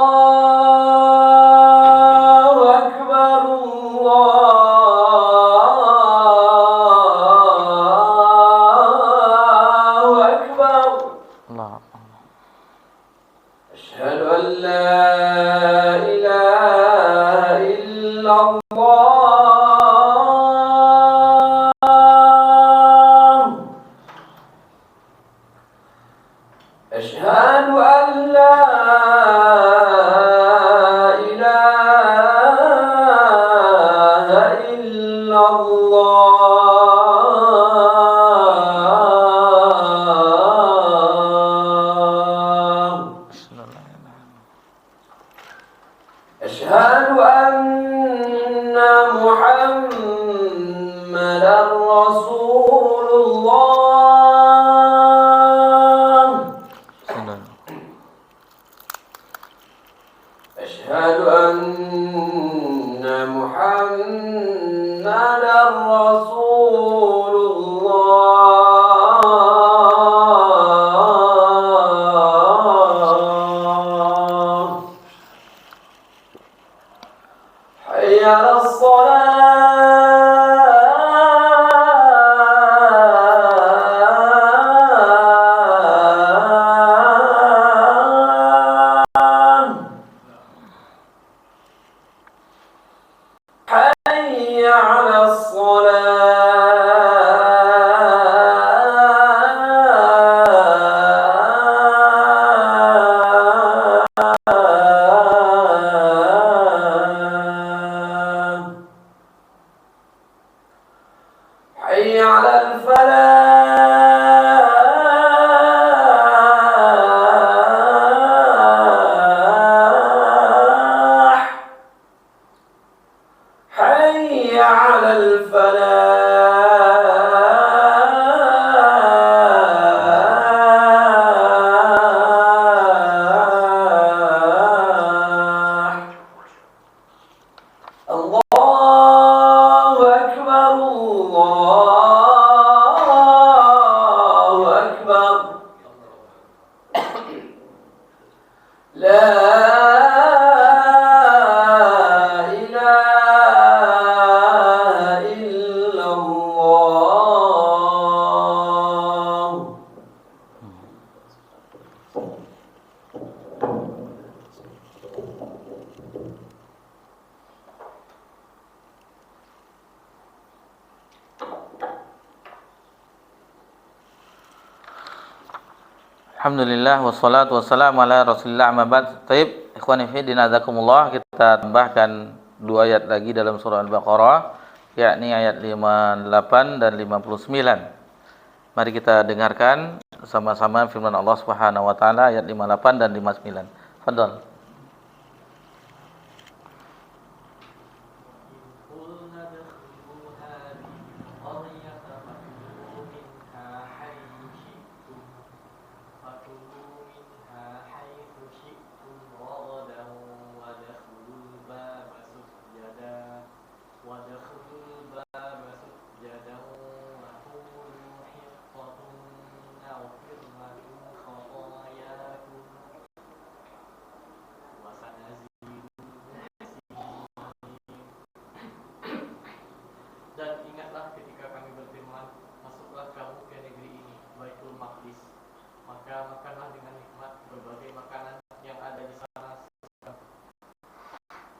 Akbar, Allahu Akbar. Allah. Asyhadu an la ilaha illallah. أشهد أن لا إله إلا الله أشهد أن محمدا رسول الله أشهد أن محمدا رسول الله حي على حي على الصلاة حي على الفلاح حي على الفلاح الله أكبر الله أكبر لا إله إلا الله Alhamdulillah wassalatu wassalamu ala Rasulillah amma ba'd. Taib, ikhwani fi din azakumullah, kita tambahkan 2 ayat lagi dalam surah Al-Baqarah, yakni ayat 58 dan 59. Mari kita dengarkan sama-sama firman Allah Subhanahu wa taala ayat 58 dan 59. Fadhal. Dan ingatlah ketika kami berfirman, masuklah kamu ke negeri ini, Baitul Maqdis. Maka makanlah dengan nikmat berbagai makanan yang ada di sana,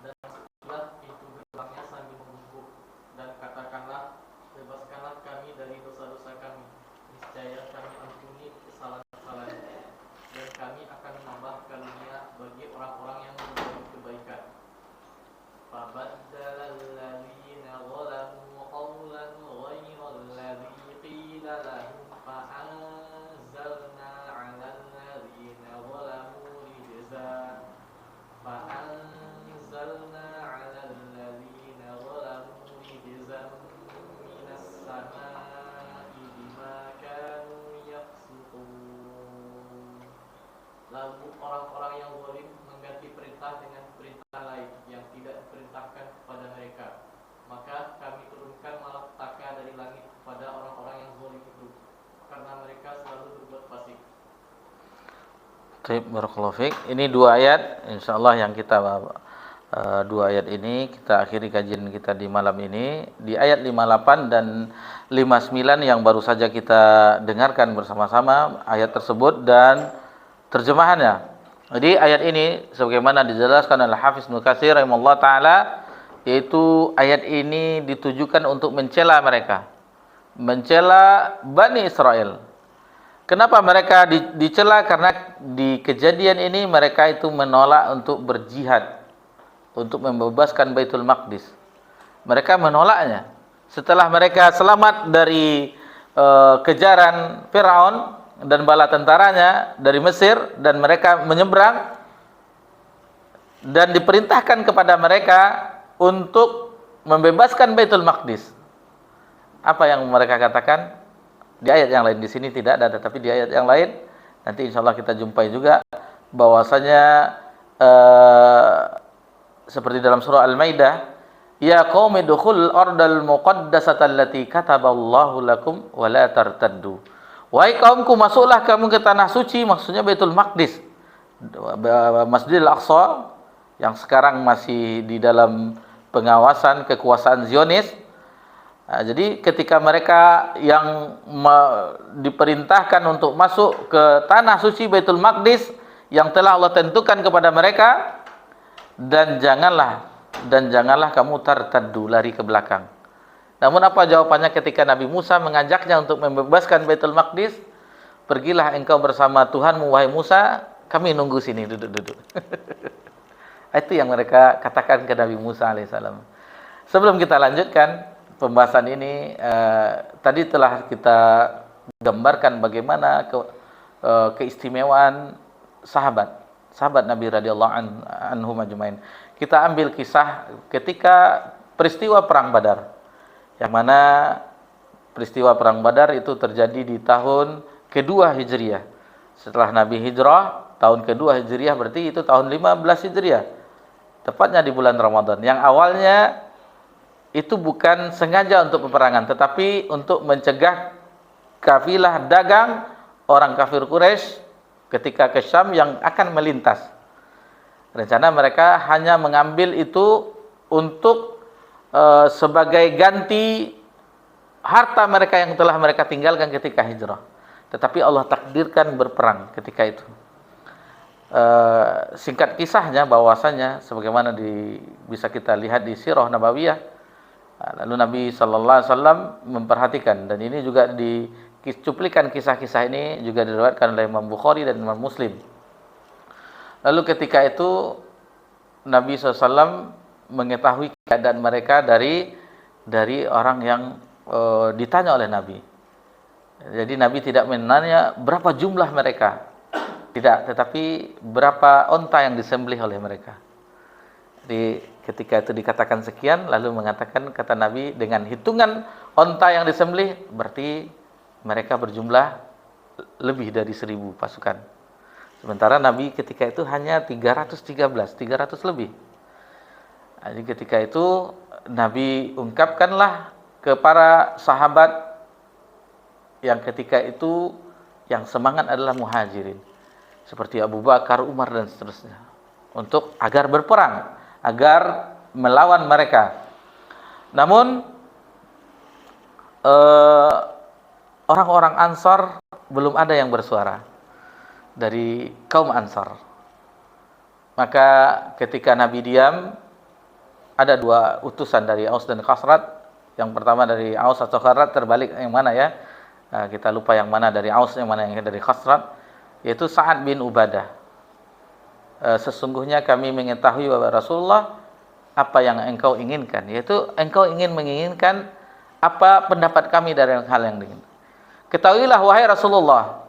dan masuklah pintu gerbangnya sambil membungkuk, dan katakanlah, bebaskanlah kami dari dosa-dosa kami, niscaya kami ampuni kesalahan-kesalahan, dan kami akan menambah karunia bagi orang-orang yang berbuat kebaikan. فَبَدَّلَ الَّذِينَ ظَلَمُوا قَوْلًا غَيْرَ الَّذِي قِيلَ لَهُمْ فَأَنزَلْنَا عَلَى الَّذِينَ ظَلَمُوا رِجْزًا مِّنَ السَّمَاءِ بِمَا كَانُوا يَفْسُقُونَ. Lalu orang-orang yang zalim mengganti perintah dengan perintah lain yang tidak diperintahkan kepada mereka. Maka kami turunkan malapetaka dari langit kepada orang-orang yang zalim itu, karena mereka selalu berbuat fasik. Baik, barakallahu fiik. Ini dua ayat insyaallah yang kita dua ayat ini kita akhiri kajian kita di malam ini. Di ayat 58 dan 59 yang baru saja kita dengarkan bersama-sama ayat tersebut dan terjemahannya. Jadi ayat ini sebagaimana dijelaskan oleh Hafiz Ibnu Katsir rahimahullah taala, yaitu ayat ini ditujukan untuk mencela mereka, mencela Bani Israel. Kenapa mereka dicela? Karena di kejadian ini mereka itu menolak untuk berjihad, untuk membebaskan Baitul Maqdis. Mereka menolaknya. Setelah mereka selamat dari kejaran Firaun dan bala tentaranya dari Mesir, dan mereka menyeberang, dan diperintahkan kepada mereka untuk membebaskan Baitul Maqdis. Apa yang mereka katakan? Di ayat yang lain, di sini tidak ada, tetapi di ayat yang lain nanti insyaallah kita jumpai juga bahwasanya seperti dalam surah Al-Maidah, ya qaumi dukhul ardal muqaddasata allati kataballahu lakum wa la tartaddu. Wahai kaumku, masuklah kamu ke tanah suci, maksudnya Baitul Maqdis, Masjidil Aqsa yang sekarang masih di dalam pengawasan kekuasaan Zionis. Jadi ketika mereka yang diperintahkan untuk masuk ke tanah suci Baitul Maqdis yang telah Allah tentukan kepada mereka, dan janganlah kamu tartaddu, lari ke belakang. Namun apa jawabannya ketika Nabi Musa mengajaknya untuk membebaskan Baitul Maqdis? Pergilah engkau bersama Tuhanmu wahai Musa, kami nunggu sini, duduk-duduk. Itu yang mereka katakan ke Nabi Musa alaihissalam. Sebelum kita lanjutkan pembahasan ini, tadi telah kita gambarkan bagaimana keistimewaan sahabat Nabi radhiyallahu anhum ajmain. Kita ambil kisah ketika peristiwa perang Badar, yang mana peristiwa perang Badar itu terjadi di tahun kedua Hijriah. Setelah Nabi hijrah, tahun kedua Hijriah berarti itu tahun 15 Hijriah. Tepatnya di bulan Ramadan. Yang awalnya itu bukan sengaja untuk peperangan, tetapi untuk mencegah kafilah dagang orang kafir Quraisy ketika ke Syam yang akan melintas. Rencana mereka hanya mengambil itu untuk sebagai ganti harta mereka yang telah mereka tinggalkan ketika hijrah. Tetapi Allah takdirkan berperang ketika itu. Singkat kisahnya bahwasanya sebagaimana bisa kita lihat di Sirah Nabawiyah, lalu Nabi sallallahu alaihi wasallam memperhatikan, dan ini juga cuplikan kisah-kisah ini juga diriwayatkan oleh Imam Bukhari dan Imam Muslim. Lalu ketika itu Nabi SAW mengetahui keadaan mereka dari orang yang ditanya oleh Nabi. Jadi Nabi tidak menanya berapa jumlah mereka, tidak, tetapi berapa onta yang disembelih oleh mereka. Jadi ketika itu dikatakan sekian, lalu mengatakan, kata Nabi, dengan hitungan onta yang disembelih berarti mereka berjumlah lebih dari 1000 pasukan. Sementara Nabi ketika itu hanya 300 lebih. Jadi ketika itu Nabi ungkapkanlah ke para sahabat yang ketika itu yang semangat adalah muhajirin, seperti Abu Bakar, Umar dan seterusnya, untuk agar berperang, agar melawan mereka. Namun orang-orang Ansar belum ada yang bersuara dari kaum Ansar. Maka ketika Nabi diam, ada dua utusan dari Aus dan Khazraj. Yang pertama dari Aus atau Khazraj, terbalik yang mana ya? Kita lupa yang mana dari Aus, yang mana yang dari Khazraj, yaitu Sa'ad bin Ubadah. Sesungguhnya kami mengetahui bahwa Rasulullah apa yang engkau inginkan, yaitu engkau menginginkan apa pendapat kami dari hal yang diinginkan. Ketahuilah wahai Rasulullah,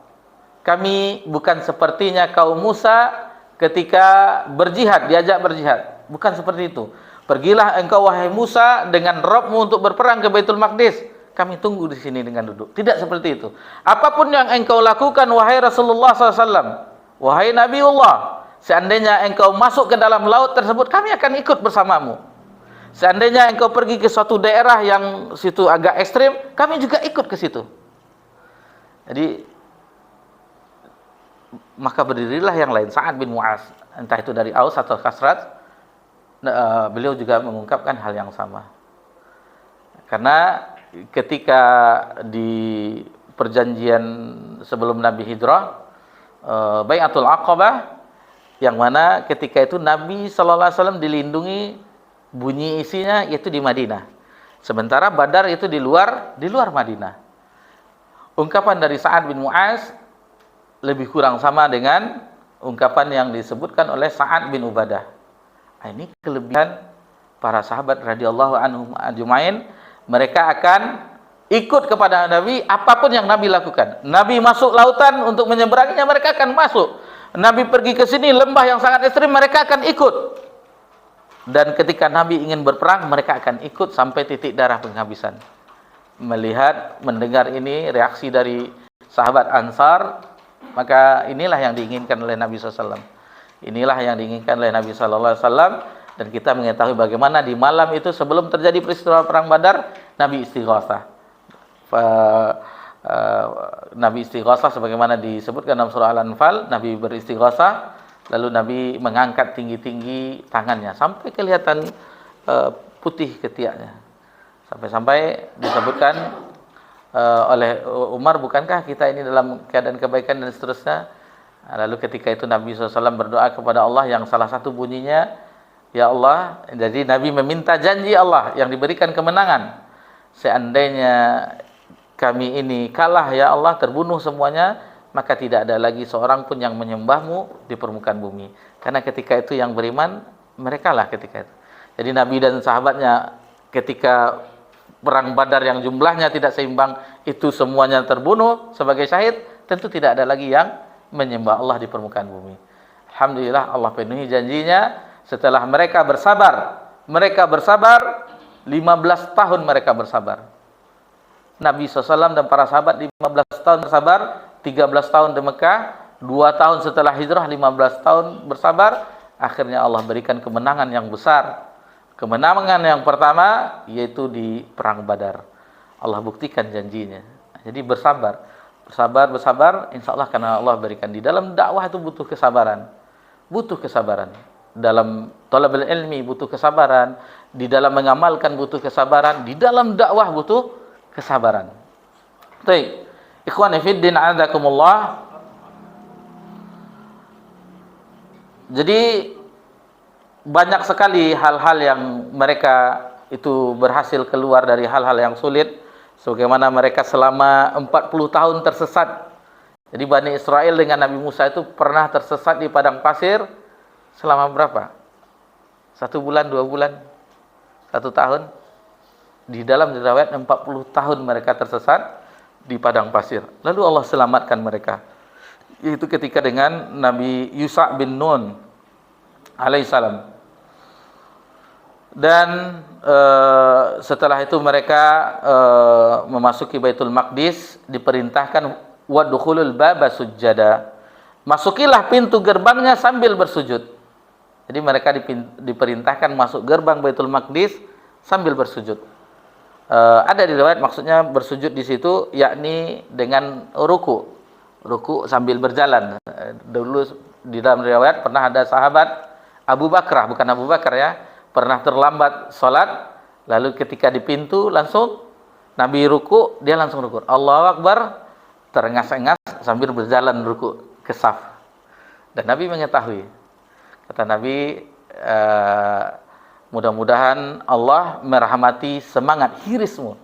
kami bukan sepertinya kaum Musa ketika berjihad, diajak berjihad. Bukan seperti itu. Pergilah engkau wahai Musa dengan Rabbmu untuk berperang ke Baitul Maqdis. Kami tunggu di sini dengan duduk. Tidak seperti itu. Apapun yang engkau lakukan wahai Rasulullah SAW, wahai Nabiullah, seandainya engkau masuk ke dalam laut tersebut, kami akan ikut bersamamu. Seandainya engkau pergi ke suatu daerah yang situ agak ekstrim, kami juga ikut ke situ. Jadi maka berdirilah yang lain, Sa'ad bin Mu'az, entah itu dari Aus atau Khazraj. Beliau juga mengungkapkan hal yang sama. Karena ketika di perjanjian sebelum Nabi hijrah, Bai'atul Aqabah, yang mana ketika itu Nabi SAW dilindungi bunyi isinya yaitu di Madinah. Sementara Badar itu di luar Madinah. Ungkapan dari Sa'ad bin Mu'az lebih kurang sama dengan ungkapan yang disebutkan oleh Sa'ad bin Ubadah. Ini kelebihan para sahabat radhiyallahu anhum ajmain. Mereka akan ikut kepada Nabi apapun yang Nabi lakukan. Nabi masuk lautan untuk menyeberanginya, mereka akan masuk. Nabi pergi ke sini lembah yang sangat ekstrim, mereka akan ikut. Dan ketika Nabi ingin berperang, mereka akan ikut sampai titik darah penghabisan. Melihat, mendengar ini reaksi dari sahabat Ansar, maka inilah yang diinginkan oleh Nabi SAW. Inilah yang diinginkan oleh Nabi SAW. Dan kita mengetahui bagaimana di malam itu sebelum terjadi peristiwa perang Badar, Nabi istighatsah. Nabi istighatsah sebagaimana disebutkan dalam surah Al-Anfal. Nabi beristighatsah, lalu Nabi mengangkat tinggi-tinggi tangannya sampai kelihatan putih ketiaknya. Sampai-sampai disebutkan oleh Umar, bukankah kita ini dalam keadaan kebaikan dan seterusnya. Lalu ketika itu Nabi SAW berdoa kepada Allah yang salah satu bunyinya, ya Allah, jadi Nabi meminta janji Allah yang diberikan kemenangan. Seandainya kami ini kalah ya Allah, terbunuh semuanya, maka tidak ada lagi seorang pun yang menyembahmu di permukaan bumi. Karena ketika itu yang beriman, mereka lah ketika itu. Jadi Nabi dan sahabatnya ketika perang Badar yang jumlahnya tidak seimbang, itu semuanya terbunuh sebagai syahid, tentu tidak ada lagi yang menyembah Allah di permukaan bumi. Alhamdulillah Allah penuhi janjinya setelah mereka bersabar. 15 tahun mereka bersabar. Nabi SAW dan para sahabat 15 tahun bersabar, 13 tahun di Mekah, 2 tahun setelah hijrah, 15 tahun bersabar. Akhirnya Allah berikan kemenangan yang besar. Kemenangan yang pertama yaitu di perang Badar. Allah buktikan janjinya. Jadi bersabar, insya Allah karena Allah berikan. Di dalam dakwah itu butuh kesabaran. Dalam talabul ilmi butuh kesabaran. Di dalam mengamalkan butuh kesabaran. Di dalam dakwah butuh kesabaran. Baik, ikhwani fiddin a'adzakumullah. Jadi banyak sekali hal-hal yang mereka itu berhasil keluar dari hal-hal yang sulit. Sebagaimana mereka selama 40 tahun tersesat. Jadi Bani Israel dengan Nabi Musa itu pernah tersesat di padang pasir selama berapa? 1 bulan, 2 bulan, 1 tahun. Di dalam riwayat 40 tahun mereka tersesat di padang pasir. Lalu Allah selamatkan mereka. Yaitu ketika dengan Nabi Yusha bin Nun alaihissalam. Dan setelah itu mereka memasuki Baitul Maqdis, diperintahkan wadkhulul baba sujjada. Masukilah pintu gerbangnya sambil bersujud. Jadi mereka diperintahkan masuk gerbang Baitul Maqdis sambil bersujud. Ada di riwayat maksudnya bersujud di situ yakni dengan ruku sambil berjalan. Dulu di dalam riwayat pernah ada sahabat Abu Bakar, bukan Abu Bakar ya, pernah terlambat sholat, lalu ketika di pintu langsung Nabi ruku, dia langsung ruku. Allahu Akbar, terengas-engas sambil berjalan ruku ke saf. Dan Nabi mengetahui. Kata Nabi, mudah-mudahan Allah merahmati semangat hirismu.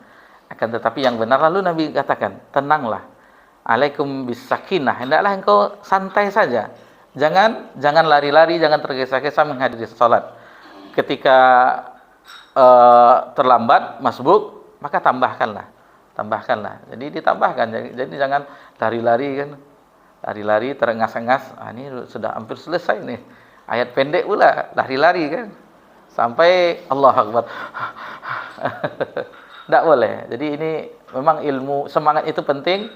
Akan tetapi yang benar, lalu Nabi katakan, tenanglah. Alaikum bisakinah. Hendaklah engkau santai saja. Jangan lari-lari, jangan tergesa-gesa menghadiri salat. Ketika terlambat, masbuk, maka tambahkanlah. Jadi ditambahkan. Jadi jangan lari-lari kan. Lari-lari terengas-engas. Ini sudah hampir selesai nih. Ayat pendek pula, lari-lari kan. Sampai Allah Akbar. Tidak boleh. Jadi ini memang ilmu, semangat itu penting.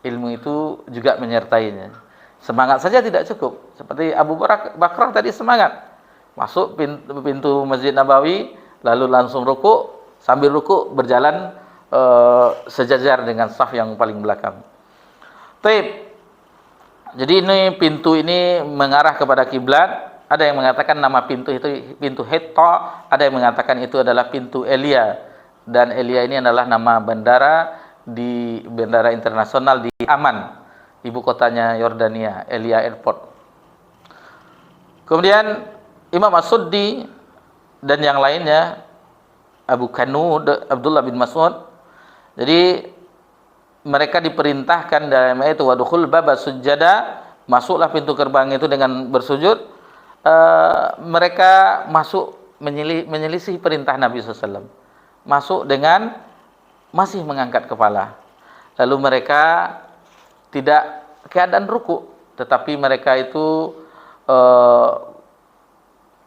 Ilmu itu juga menyertainya. Semangat saja tidak cukup. Seperti Abu Bakrah tadi semangat. Masuk pintu Masjid Nabawi, lalu langsung ruku, sambil ruku berjalan sejajar dengan saf yang paling belakang. Taib. Jadi ini pintu ini mengarah kepada kiblat. Ada yang mengatakan nama pintu itu pintu Hitta, ada yang mengatakan itu adalah pintu Elia. Dan Elia ini adalah nama bandara internasional di Amman, ibu kotanya Yordania, Elia Airport. Kemudian Imam As-Suddi dan yang lainnya, Abu Kanud, Abdullah bin Mas'ud. Jadi mereka diperintahkan dalam ayat itu wadukhul baba sujada, masuklah pintu gerbang itu dengan bersujud. Mereka masuk menyelisih perintah Nabi SAW. Masuk dengan masih mengangkat kepala. Lalu mereka tidak keadaan ruku, tetapi mereka itu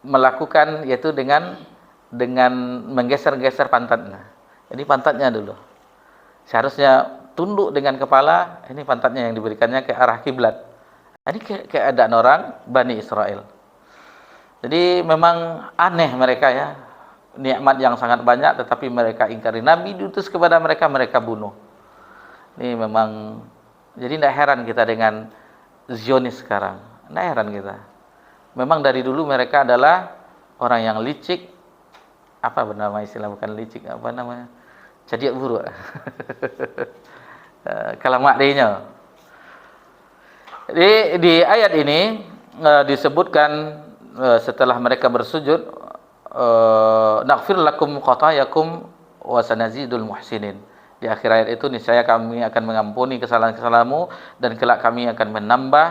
melakukan yaitu dengan menggeser-geser pantatnya. Ini pantatnya dulu. Seharusnya tunduk dengan kepala, ini pantatnya yang diberikannya ke arah kiblat. Ini keadaan orang Bani Israel. Jadi memang aneh mereka ya. Nikmat yang sangat banyak tetapi mereka ingkari. Nabi diutus kepada mereka, mereka bunuh. Ini memang, jadi tidak heran kita dengan Zionis sekarang. Tidak heran kita. Memang dari dulu mereka adalah orang yang licik. Apa bernama istilah, bukan licik, apa namanya? Cadiak buruk. Kalamak dehnya. Jadi di ayat ini disebutkan setelah mereka bersujud, naghfir lakum khatayakum wa sanazidul muhsinin. Di akhir ayat itu, niscaya kami akan mengampuni kesalahan-kesalahanmu dan kelak kami akan menambah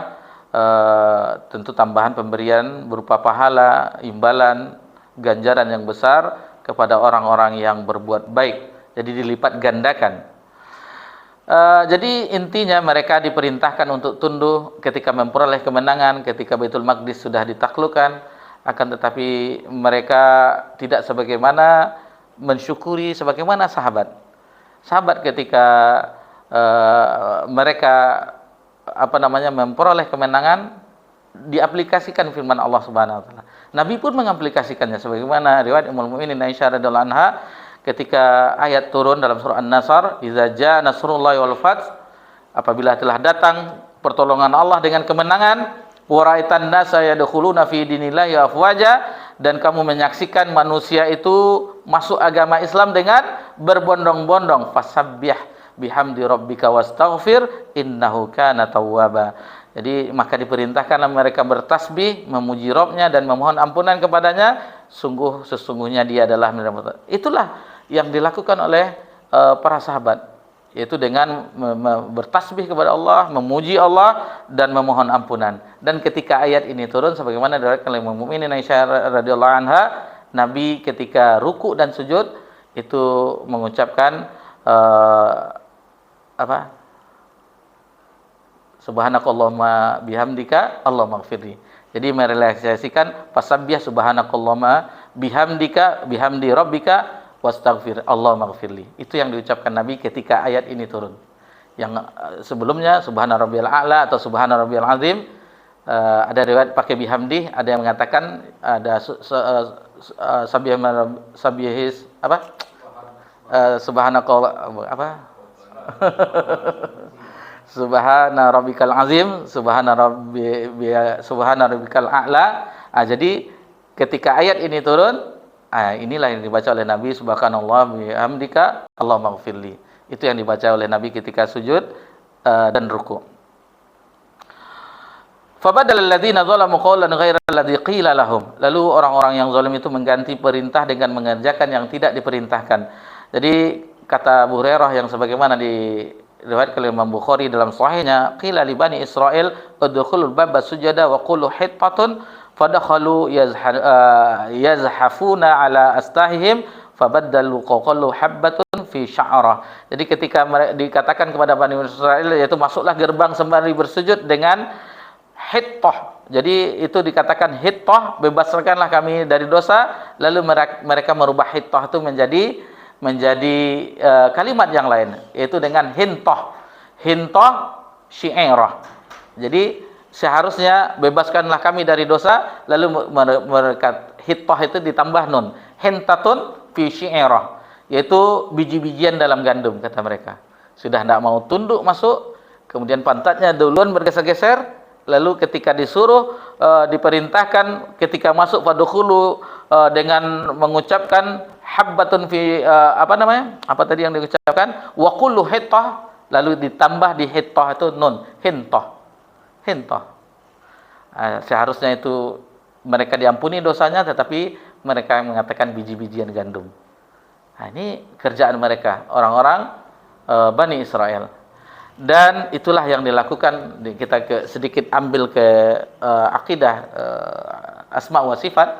tentu tambahan pemberian berupa pahala, imbalan, ganjaran yang besar kepada orang-orang yang berbuat baik. Jadi dilipat gandakan. Jadi intinya mereka diperintahkan untuk tunduk ketika memperoleh kemenangan, ketika Baitul Maqdis sudah ditaklukkan. Akan tetapi mereka tidak sebagaimana mensyukuri sebagaimana sahabat. Sahabat ketika mereka memperoleh kemenangan, diaplikasikan firman Allah Subhanahu wa taala. Nabi pun mengaplikasikannya sebagaimana riwayat Ummul Mukminin Aisyah radhiyallahu anha ketika ayat turun dalam surah An-Nasr, "Idza jaa nasrullahi wal fath", apabila telah datang pertolongan Allah dengan kemenangan, wa ra'aitan nasa yadkhuluna fi dinillahi afwaja, dan kamu menyaksikan manusia itu masuk agama Islam dengan berbondong-bondong, fasabbih bihamdi rabbika wastaghfir innahu kana tawwaba. Jadi maka diperintahkanlah mereka bertasbih, memuji Rabb-nya dan memohon ampunan kepadanya, sesungguhnya dia adalah menerima. Itulah yang dilakukan oleh para sahabat, yaitu dengan bertasbih kepada Allah, memuji Allah dan memohon ampunan. Dan ketika ayat ini turun sebagaimana diriwayatkan oleh Ummul Mukminin Aisyah radhiyallahu anha, Nabi ketika ruku dan sujud itu mengucapkan Subhanakallahumma bihamdika Allahumma ighfirli. Jadi merealisasikan fasabbih subhanakallahumma bihamdika bihamdi rabbika wastaghfir Allahumma ighfirli. Itu yang diucapkan Nabi ketika ayat ini turun. Yang sebelumnya subhana rabbiyal a'la atau subhana rabbiyal azim, ada riwayat pakai bihamdi, ada yang mengatakan ada sabihis Subhana rabbikal azim, subhana rabbikal a'la. Jadi ketika ayat ini turun, inilah yang dibaca oleh Nabi, subhanallah bihamdika Allahumma ighfirli. Itu yang dibaca oleh Nabi ketika sujud dan ruku'. Fabadala alladziina zalamu qawlan ghaira alladzi qila lahum. Lalu orang-orang yang zalim itu mengganti perintah dengan mengerjakan yang tidak diperintahkan. Jadi kata Abu Hurairah yang sebagaimana diriwayatkan oleh Imam Bukhari dalam sahihnya, qila li bani Israil udkhulul baba sujada wa qulu hittatun fadakhalu yazhafuna ala astahihim fabaddalu qawlu habbatun fi sya'rah. Jadi ketika dikatakan kepada Bani Israil, yaitu masuklah gerbang sembari bersujud dengan hittah. Jadi itu dikatakan hittah, bebaskanlah kami dari dosa. Lalu mereka merubah hittah itu menjadi kalimat yang lain, yaitu dengan hintah. Hintah syi'rah. Jadi seharusnya bebaskanlah kami dari dosa, lalu mereka hittah itu ditambah nun. Hintatun fi syi'rah, yaitu biji-bijian dalam gandum, kata mereka. Sudah tidak mau tunduk masuk, kemudian pantatnya duluan bergeser-geser. Lalu ketika disuruh diperintahkan ketika masuk fadkhulu dengan mengucapkan habbatun fi apa tadi yang diucapkan, wa qulu hittah, lalu ditambah di hittah itu nun, hintah. Seharusnya itu mereka diampuni dosanya, tetapi mereka mengatakan biji-bijian gandum. Nah, ini kerjaan mereka, orang-orang Bani Israel. Dan itulah yang dilakukan, kita sedikit ambil ke akidah asma wa sifat,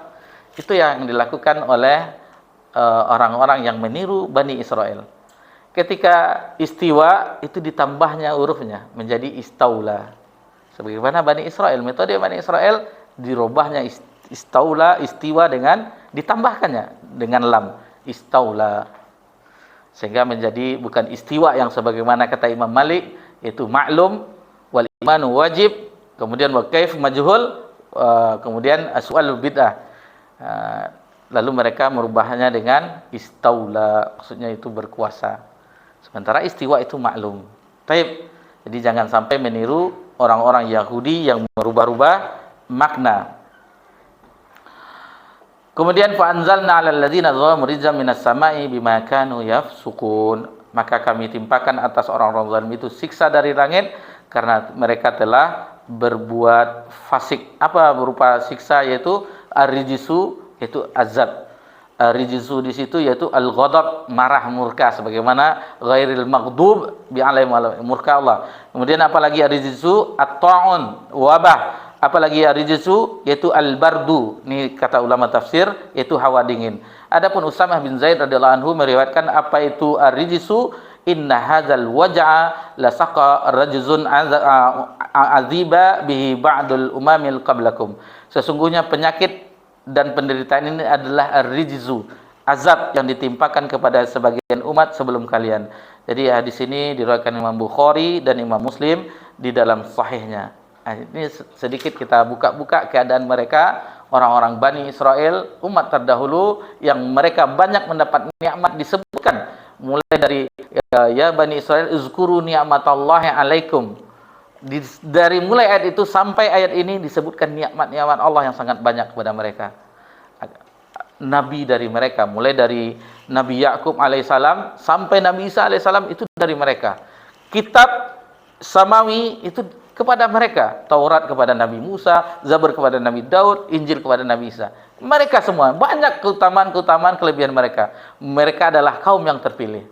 itu yang dilakukan oleh orang-orang yang meniru Bani Israel. Ketika istiwa itu ditambahnya hurufnya menjadi istaula. Sebagaimana Bani Israel, metode Bani Israel dirubahnya istaula, istiwa dengan ditambahkannya dengan lam, istaula. Sehingga menjadi bukan istiwa yang sebagaimana kata Imam Malik, yaitu maklum, wal imanu wajib, kemudian wa kaif majhul, kemudian as'alul bid'ah. Lalu mereka merubahnya dengan istaula, maksudnya itu berkuasa. Sementara istiwa itu maklum. Baik. Jadi jangan sampai meniru orang-orang Yahudi yang merubah-rubah makna. Kemudian fa anzalna 'alal ladzina zalamu rijzan minas sama'i bima kanu yafsukun. Maka kami timpakan atas orang-orang zalim itu siksa dari langit karena mereka telah berbuat fasik. Apa berupa siksa? Yaitu ar-rijsu, yaitu azab. Rijzu di situ yaitu al-ghadab, marah, murka, sebagaimana ghairil maghdub bi alaihim murka Allah. Kemudian apalagi ar-rijzu at-ta'un, wabah. Apalagi ar-rijzu yaitu al-bardu. Ini kata ulama tafsir, yaitu hawa dingin. Adapun Usamah bin Zaid radhiyallahu anhu meriwayatkan apa itu ar-rijzu, inna hadzal waj'a la saqa rajzun aziba bihi ba'dul umamil qablakum. Sesungguhnya penyakit dan penderitaan ini adalah ar-rijzu, azab yang ditimpakan kepada sebagian umat sebelum kalian. Jadi hadis ini diriwayatkan Imam Bukhari dan Imam Muslim di dalam sahihnya. Ini sedikit kita buka-buka keadaan mereka, orang-orang Bani Israel, umat terdahulu yang mereka banyak mendapat nikmat disebutkan. Mulai dari ya Bani Israel uzkuru ni'matallahi alaikum. Dari mulai ayat itu sampai ayat ini disebutkan nikmat-nikmat Allah yang sangat banyak kepada mereka. Nabi dari mereka, mulai dari Nabi Yakub alaihissalam sampai Nabi Isa alaihissalam itu dari mereka. Kitab Samawi itu kepada mereka, Taurat kepada Nabi Musa, Zabur kepada Nabi Daud, Injil kepada Nabi Isa. Mereka semua banyak keutamaan-keutamaan, kelebihan mereka. Mereka adalah kaum yang terpilih.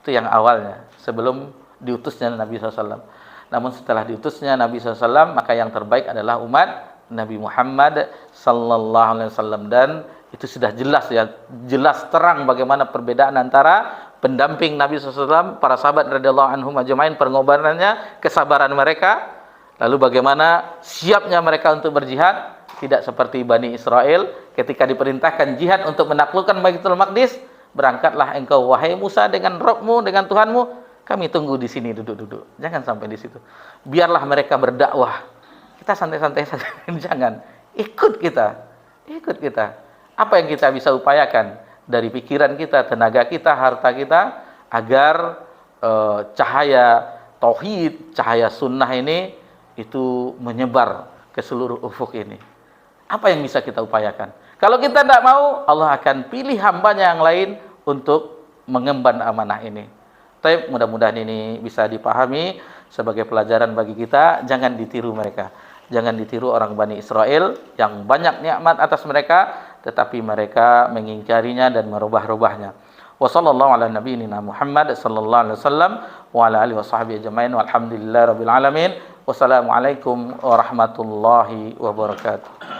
Itu yang awalnya, sebelum diutusnya Nabi SAW. Namun setelah diutusnya Nabi SAW, maka yang terbaik adalah umat Nabi Muhammad sallallahu alaihi wasallam. Dan itu sudah jelas ya, jelas terang bagaimana perbedaan antara pendamping Nabi SAW, para sahabat radhiyallahu anhum ajmain, pengorbanannya, kesabaran mereka, lalu bagaimana siapnya mereka untuk berjihad. Tidak seperti Bani Israel ketika diperintahkan jihad untuk menaklukkan Baitul Maqdis, berangkatlah engkau wahai Musa dengan Rabbmu, dengan Tuhanmu, kami tunggu di sini duduk-duduk. Jangan sampai di situ. Biarlah mereka berdakwah. Kita santai-santai saja. Jangan. Ikut kita. Apa yang kita bisa upayakan dari pikiran kita, tenaga kita, harta kita, agar cahaya tauhid, cahaya sunnah ini itu menyebar ke seluruh ufuk ini. Apa yang bisa kita upayakan? Kalau kita tidak mau, Allah akan pilih hambanya yang lain untuk mengemban amanah ini. Tapi mudah-mudahan ini bisa dipahami. sebagai pelajaran bagi kita, jangan ditiru mereka. Jangan ditiru orang Bani Israel yang banyak nikmat atas mereka, tetapi mereka mengingkarinya dan merubah-rubahnya. Wa sallallahu ala nabiyyina Muhammad sallallahu alaihi wasallam wa ala alihi washabbihi ajmain walhamdulillahirabbil alamin. Wassalamualaikum warahmatullahi wabarakatuh.